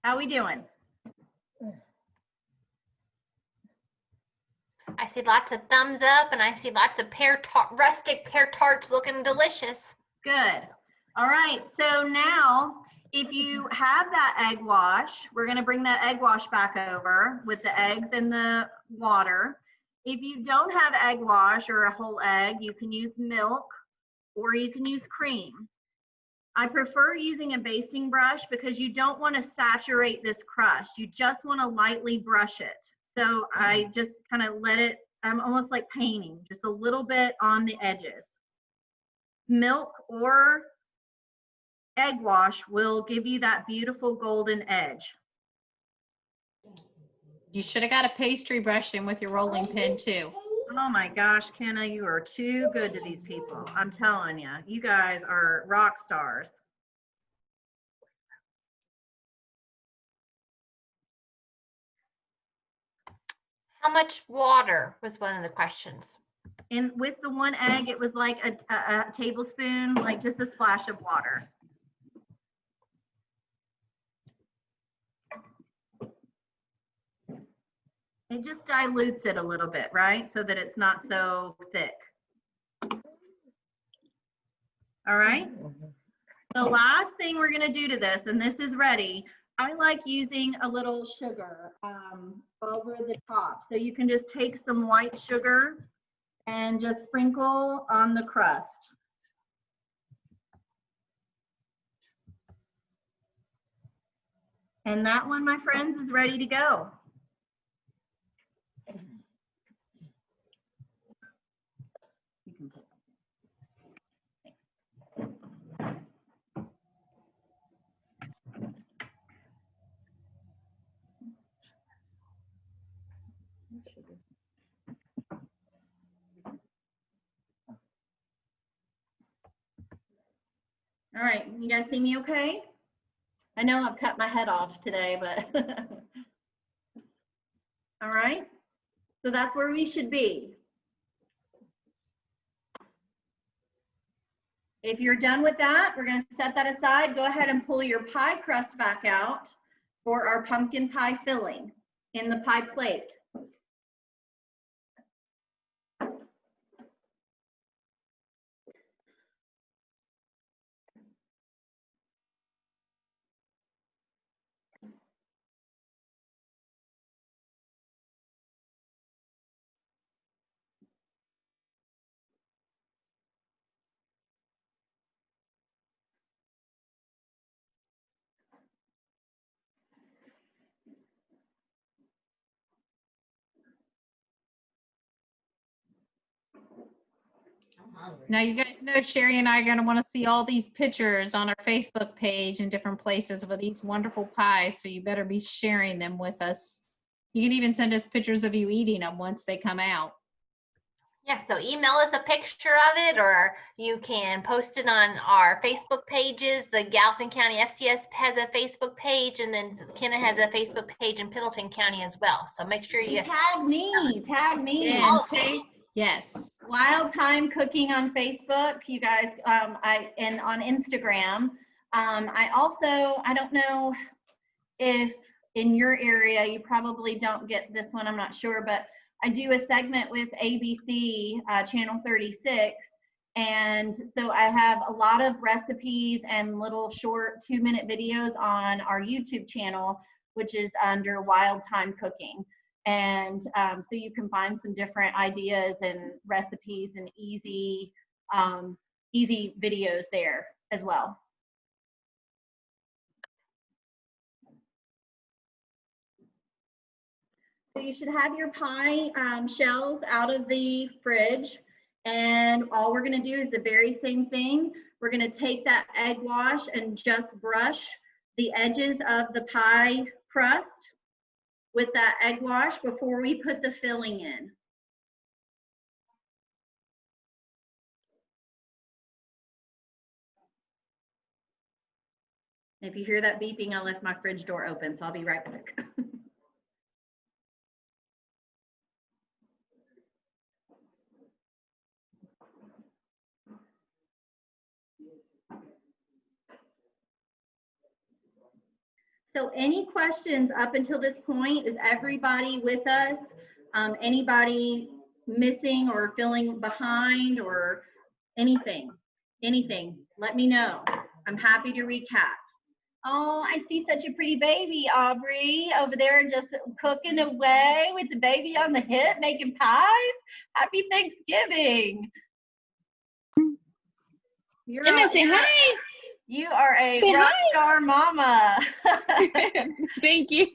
How we doing? I see lots of thumbs up and I see lots of rustic pear tarts looking delicious. Good. All right, so now if you have that egg wash, we're gonna bring that egg wash back over with the eggs and the water. If you don't have egg wash or a whole egg, you can use milk or you can use cream. I prefer using a basting brush because you don't want to saturate this crust. You just want to lightly brush it. So I just kind of let it, I'm almost like painting, just a little bit on the edges. Milk or egg wash will give you that beautiful golden edge. You should have got a pastry brush in with your rolling pin too. Oh my gosh, Kenna, you are too good to these people. I'm telling you, you guys are rock stars. How much water was one of the questions. And with the one egg, it was like a tablespoon, like just a splash of water. It just dilutes it a little bit, right? So that it's not so thick. All right. The last thing we're gonna do to this, and this is ready, I like using a little sugar over the top. So you can just take some white sugar and just sprinkle on the crust. And that one, my friends, is ready to go. All right, you guys see me okay? I know I've cut my head off today, but all right. So that's where we should be. If you're done with that, we're going to set that aside. Go ahead and pull your pie crust back out for our pumpkin pie filling in the pie plate. Now, you guys know Sherry and I are going to want to see all these pictures on our Facebook page and different places of these wonderful pies. So you better be sharing them with us. You can even send us pictures of you eating them once they come out. Yeah, so email us a picture of it, or you can post it on our Facebook pages. The Gallatin County FCS has a Facebook page, and then Kenna has a Facebook page in Pendleton County as well. So make sure you tag me. And yes. Wild Time Cooking on Facebook, you guys, and on Instagram. I don't know if in your area, you probably don't get this one, I'm not sure, but I do a segment with ABC, Channel 36. And so I have a lot of recipes and little short 2-minute videos on our YouTube channel, which is under Wild Time Cooking. And so you can find some different ideas and recipes and easy videos there as well. So you should have your pie shells out of the fridge. And all we're going to do is the very same thing. We're going to take that egg wash and just brush the edges of the pie crust with that egg wash before we put the filling in. If you hear that beeping, I left my fridge door open, so I'll be right back. So any questions up until this point? Is everybody with us? Anybody missing or feeling behind or anything? Let me know. I'm happy to recap. Oh, I see such a pretty baby, Aubrey, over there just cooking away with the baby on the hip, making pies. Happy Thanksgiving. Emma, say hi. You are a Say rock hi. star mama. Thank you.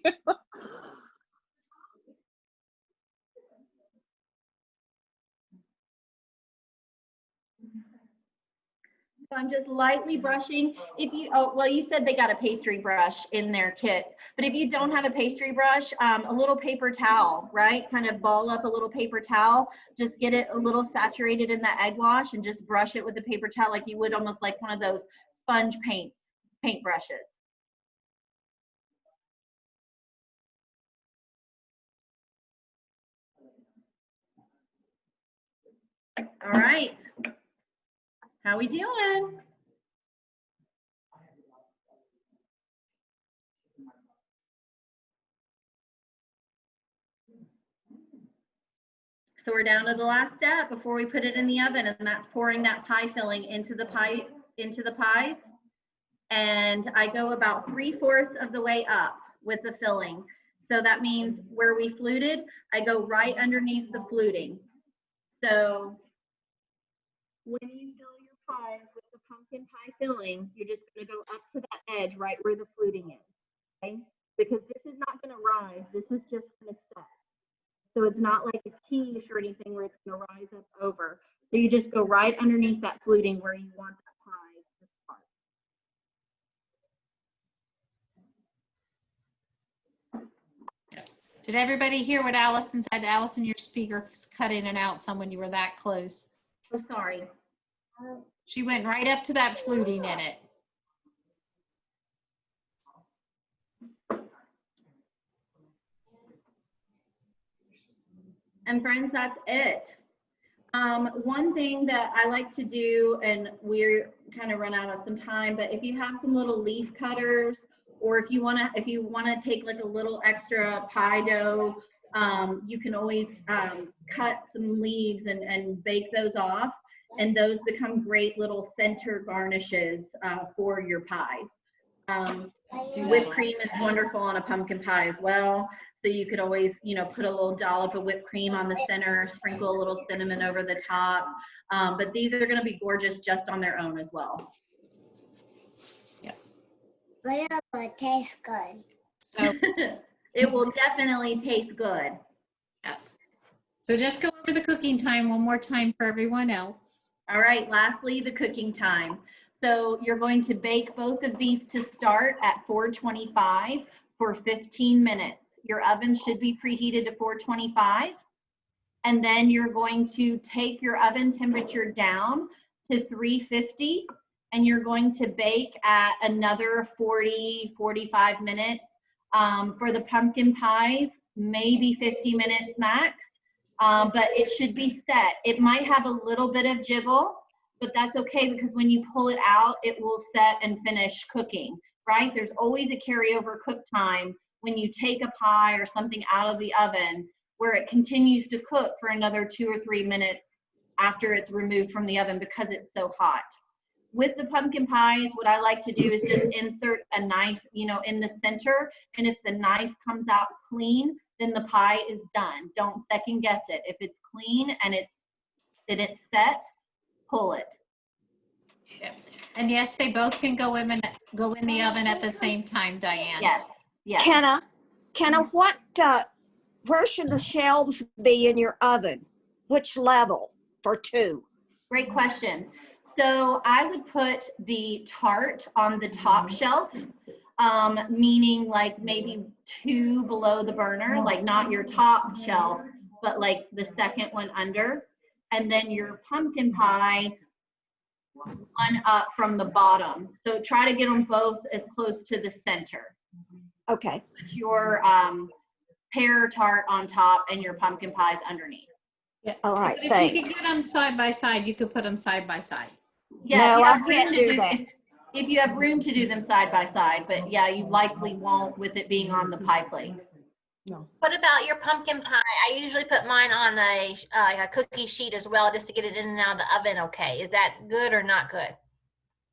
So I'm just lightly brushing. If you, well, you said they got a pastry brush in their kit, but if you don't have a pastry brush, a little paper towel, right? Kind of ball up a little paper towel, just get it a little saturated in the egg wash and just brush it with a paper towel like you would almost like one of those sponge paint brushes. All right. How we doing? So we're down to the last step before we put it in the oven, and that's pouring that pie filling into the pies. and I go about 3/4 of the way up with the filling. So that means where we fluted, I go right underneath the fluting. So when you fill your pies with the pumpkin pie filling, you're just going to go up to that edge right where the fluting is, okay? Because this is not going to rise. This is just going to set. So it's not like a quiche or anything where it's going to rise up over. So you just go right underneath that fluting where you want that pie to start. Did everybody hear what Allison said? Allison, your speaker cut in and out some when you were that close. Oh, sorry. She went right up to that fluting in it. And friends, that's it. One thing that I like to do, and we're kind of run out of some time, but if you have some little leaf cutters, or if you wanna take like a little extra pie dough, you can always cut some leaves and bake those off, and those become great little center garnishes for your pies. Whipped cream is wonderful on a pumpkin pie as well. So you could always, put a little dollop of whipped cream on the center, sprinkle a little cinnamon over the top. But these are going to be gorgeous just on their own as well. But it will taste good. So it will definitely taste good. Yep. So just go over the cooking time one more time for everyone else. All right, lastly, the cooking time. So you're going to bake both of these to start at 425 for 15 minutes. Your oven should be preheated to 425. And then you're going to take your oven temperature down to 350, and you're going to bake at another 40-45 minutes. For the pumpkin pies, maybe 50 minutes max, but it should be set. It might have a little bit of jiggle, but that's okay, because when you pull it out, it will set and finish cooking, right? There's always a carryover cook time when you take a pie or something out of the oven, where it continues to cook for another 2 or 3 minutes after it's removed from the oven because it's so hot. With the pumpkin pies, what I like to do is just insert a knife, in the center, and if the knife comes out clean, then the pie is done. Don't second guess it. If it's clean and it's set, pull it. And yes, they both can go in the oven at the same time, Diane. Yes. Yes. Kenna, where should the shelves be in your oven? Which level for 2? Great question. So I would put the tart on the top shelf, meaning like maybe 2 below the burner, like not your top shelf, but like the second one under. And then your pumpkin pie one up from the bottom. So try to get them both as close to the center. Okay. Put your pear tart on top and your pumpkin pies underneath. Yeah. All right, If thanks. you could get them side by side, you could put them side by side. Yeah, no, I can't do that. If you have room to do them side by side, but yeah, you likely won't with it being on the pie plate. No. What about your pumpkin pie? I usually put mine on a cookie sheet as well, just to get it in and out of the oven. Okay, is that good or not good?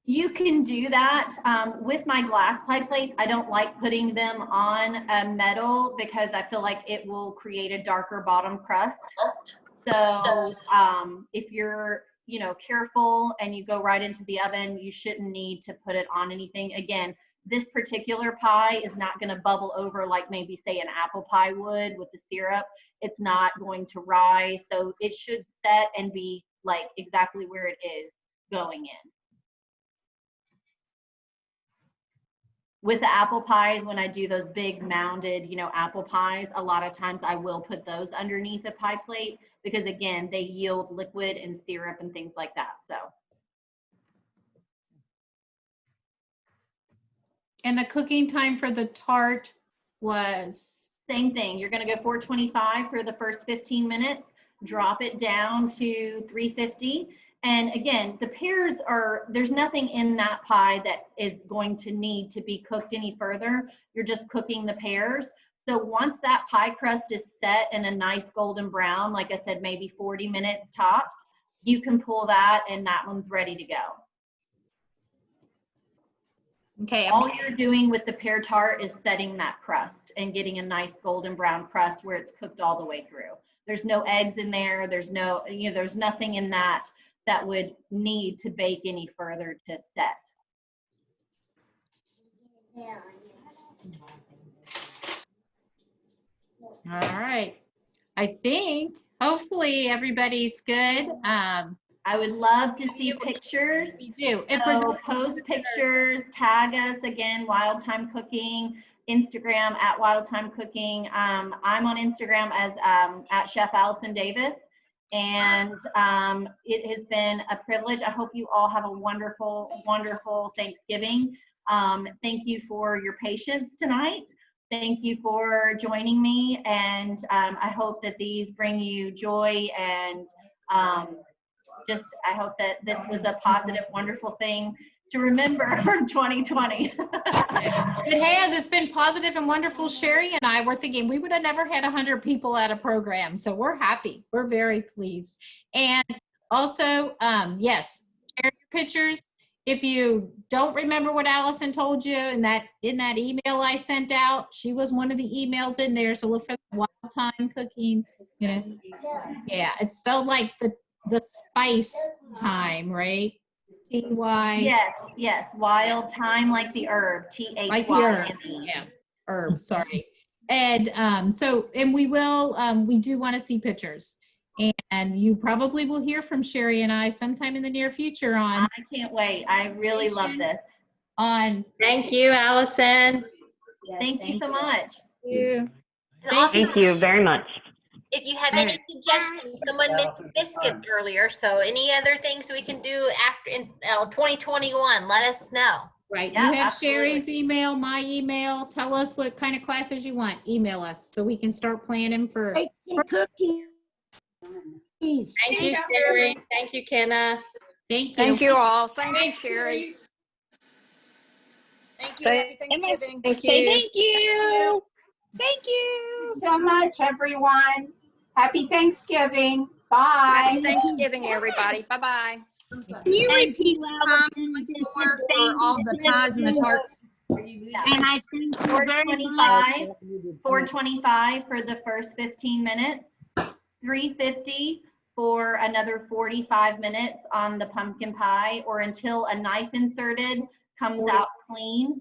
You can do that. With my glass pie plates, I don't like putting them on a metal because I feel like it will create a darker bottom crust. So if you're careful and you go right into the oven, you shouldn't need to put it on anything. Again, this particular pie is not going to bubble over like maybe say an apple pie would with the syrup. It's not going to rise. So it should set and be like exactly where it is going in. With the apple pies, when I do those big mounded, apple pies, a lot of times I will put those underneath the pie plate because again, they yield liquid and syrup and things like that. So. And the cooking time for the tart was? Same thing. You're going to go 425 for the first 15 minutes, drop it down to 350. And again, the pears there's nothing in that pie that is going to need to be cooked any further. You're just cooking the pears. So once that pie crust is set in a nice golden brown, like I said, maybe 40 minutes tops, you can pull that and that one's ready to go. Okay. All you're doing with the pear tart is setting that crust and getting a nice golden brown crust where it's cooked all the way through. There's no eggs in there. There's no, there's nothing in that that would need to bake any further to set. All right. I think hopefully everybody's good. I would love to see pictures. We do. So post pictures, tag us again, Wild Time Cooking, Instagram at Wild Time Cooking. I'm on Instagram as at Chef Allison Davis. And it has been a privilege. I hope you all have a wonderful, wonderful Thanksgiving. Thank you for your patience tonight. Thank you for joining me. And I hope that these bring you joy and I hope that this was a positive, wonderful thing to remember from 2020. It has. It's been positive and wonderful. Sherry and I were thinking we would have never had 100 people at a program. So we're happy. We're very pleased. And also, yes, share your pictures. If you don't remember what Allison told you in that email I sent out, she was one of the emails in there. So look for the Wild Time Cooking. Yeah, it's spelled like the spice time, right? T-Y. Yes. Wild Time, like the herb. T-H-Y-M-E. Like the herb. Yeah, herb. Sorry. And and we will. We do want to see pictures, and you probably will hear from Sherry and I sometime in the near future on. I can't wait. I really love this. Thank you, Allison. Yes, thank you so much. Thank you very much. If you have any suggestions, someone mentioned biscuits earlier, so any other things we can do after in 2021, let us know. Right. Yeah, you have absolutely. Sherry's email, my email. Tell us what kind of classes you want. Email us so we can start planning for. Bake some cookies. Thank you, Sherry. Thank you, Kenna. Thank you. Thank you all. Thank you, Sherry. Thank you. Happy Thanksgiving. Thank you. Thank you so much, everyone. Happy Thanksgiving. Bye. Happy Thanksgiving, everybody. Bye-bye. Can you repeat the times once more for all the pies and the tarts? And I think 425 for the first 15 minutes, 350 for another 45 minutes on the pumpkin pie, or until a knife inserted comes out clean.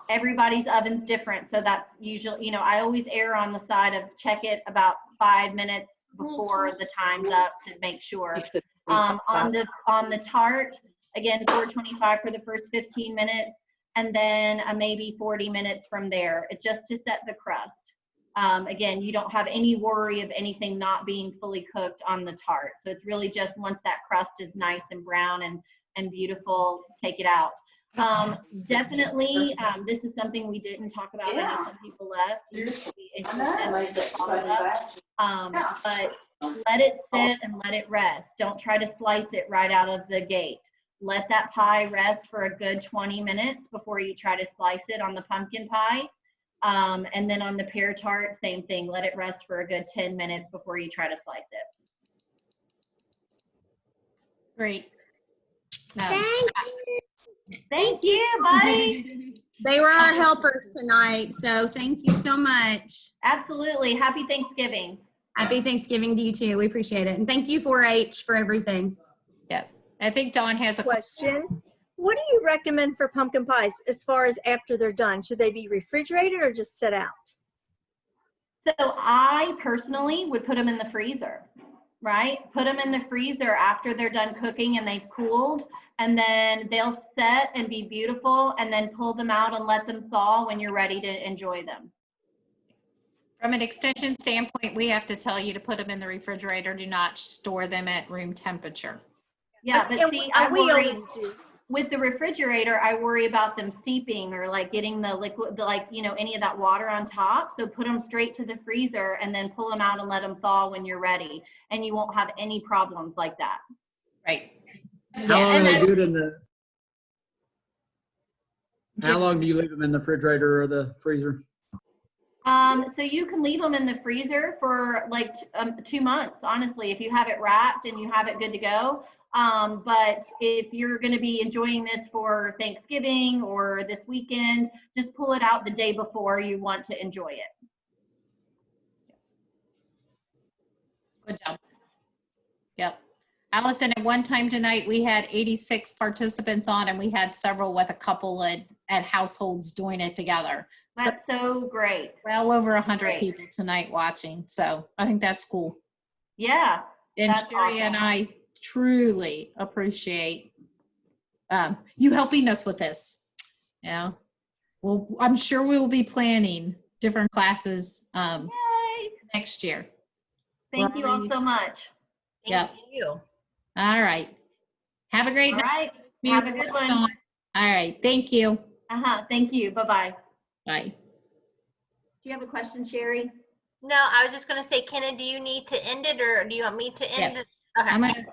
Everybody's oven's different, so that's usually, I always err on the side of check it about 5 minutes before the time's up to make sure. On the tart, again, 425 for the first 15 minutes, and then maybe 40 minutes from there. It's just to set the crust. Again, you don't have any worry of anything not being fully cooked on the tart. So it's really just once that crust is nice and brown and beautiful, take it out. Definitely, this is something we didn't talk about. I know some people left. But let it sit and let it rest. Don't try to slice it right out of the gate. Let that pie rest for a good 20 minutes before you try to slice it on the pumpkin pie. And then on the pear tart, same thing. Let it rest for a good 10 minutes before you try to slice it. Great. Thank you, buddy. They were our helpers tonight, so thank you so much. Absolutely. Happy Thanksgiving. Happy Thanksgiving to you too. We appreciate it. And thank you 4-H for everything. Yep. I think Dawn has a question. What do you recommend for pumpkin pies as far as after they're done? Should they be refrigerated or just set out? So I personally would put them in the freezer, right? Put them in the freezer after they're done cooking and they've cooled, and then they'll set and be beautiful, and then pull them out and let them thaw when you're ready to enjoy them. From an extension standpoint, we have to tell you to put them in the refrigerator. Do not store them at room temperature. Yeah, but see, I worry with the refrigerator, I worry about them seeping or like getting the liquid, any of that water on top. So put them straight to the freezer and then pull them out and let them thaw when you're ready. And you won't have any problems like that. Right. How long are they good in the? How long do you leave them in the refrigerator or the freezer? So you can leave them in the freezer for like 2 months, honestly, if you have it wrapped and you have it good to go. But if you're going to be enjoying this for Thanksgiving or this weekend, just pull it out the day before you want to enjoy it. Good job. Yep. Allison, at one time tonight, we had 86 participants on, and we had several with a couple at households doing it together. That's so great. Well over 100 Great. people tonight watching. So I think that's cool. Yeah. And That's Sherry and awesome. I truly appreciate you helping us with this. Yeah. Well, I'm sure we will be planning different classes next year. Thank you all so much. Yep. Thank you. All right. Have a great All night. right. Have a good one. All right. Thank you. Thank you. Bye-bye. Bye. Do you have a question, Sherry? No, I was just going to say, Kenna, do you need to end it or do you want me to end Yeah. it? Okay. I'm gonna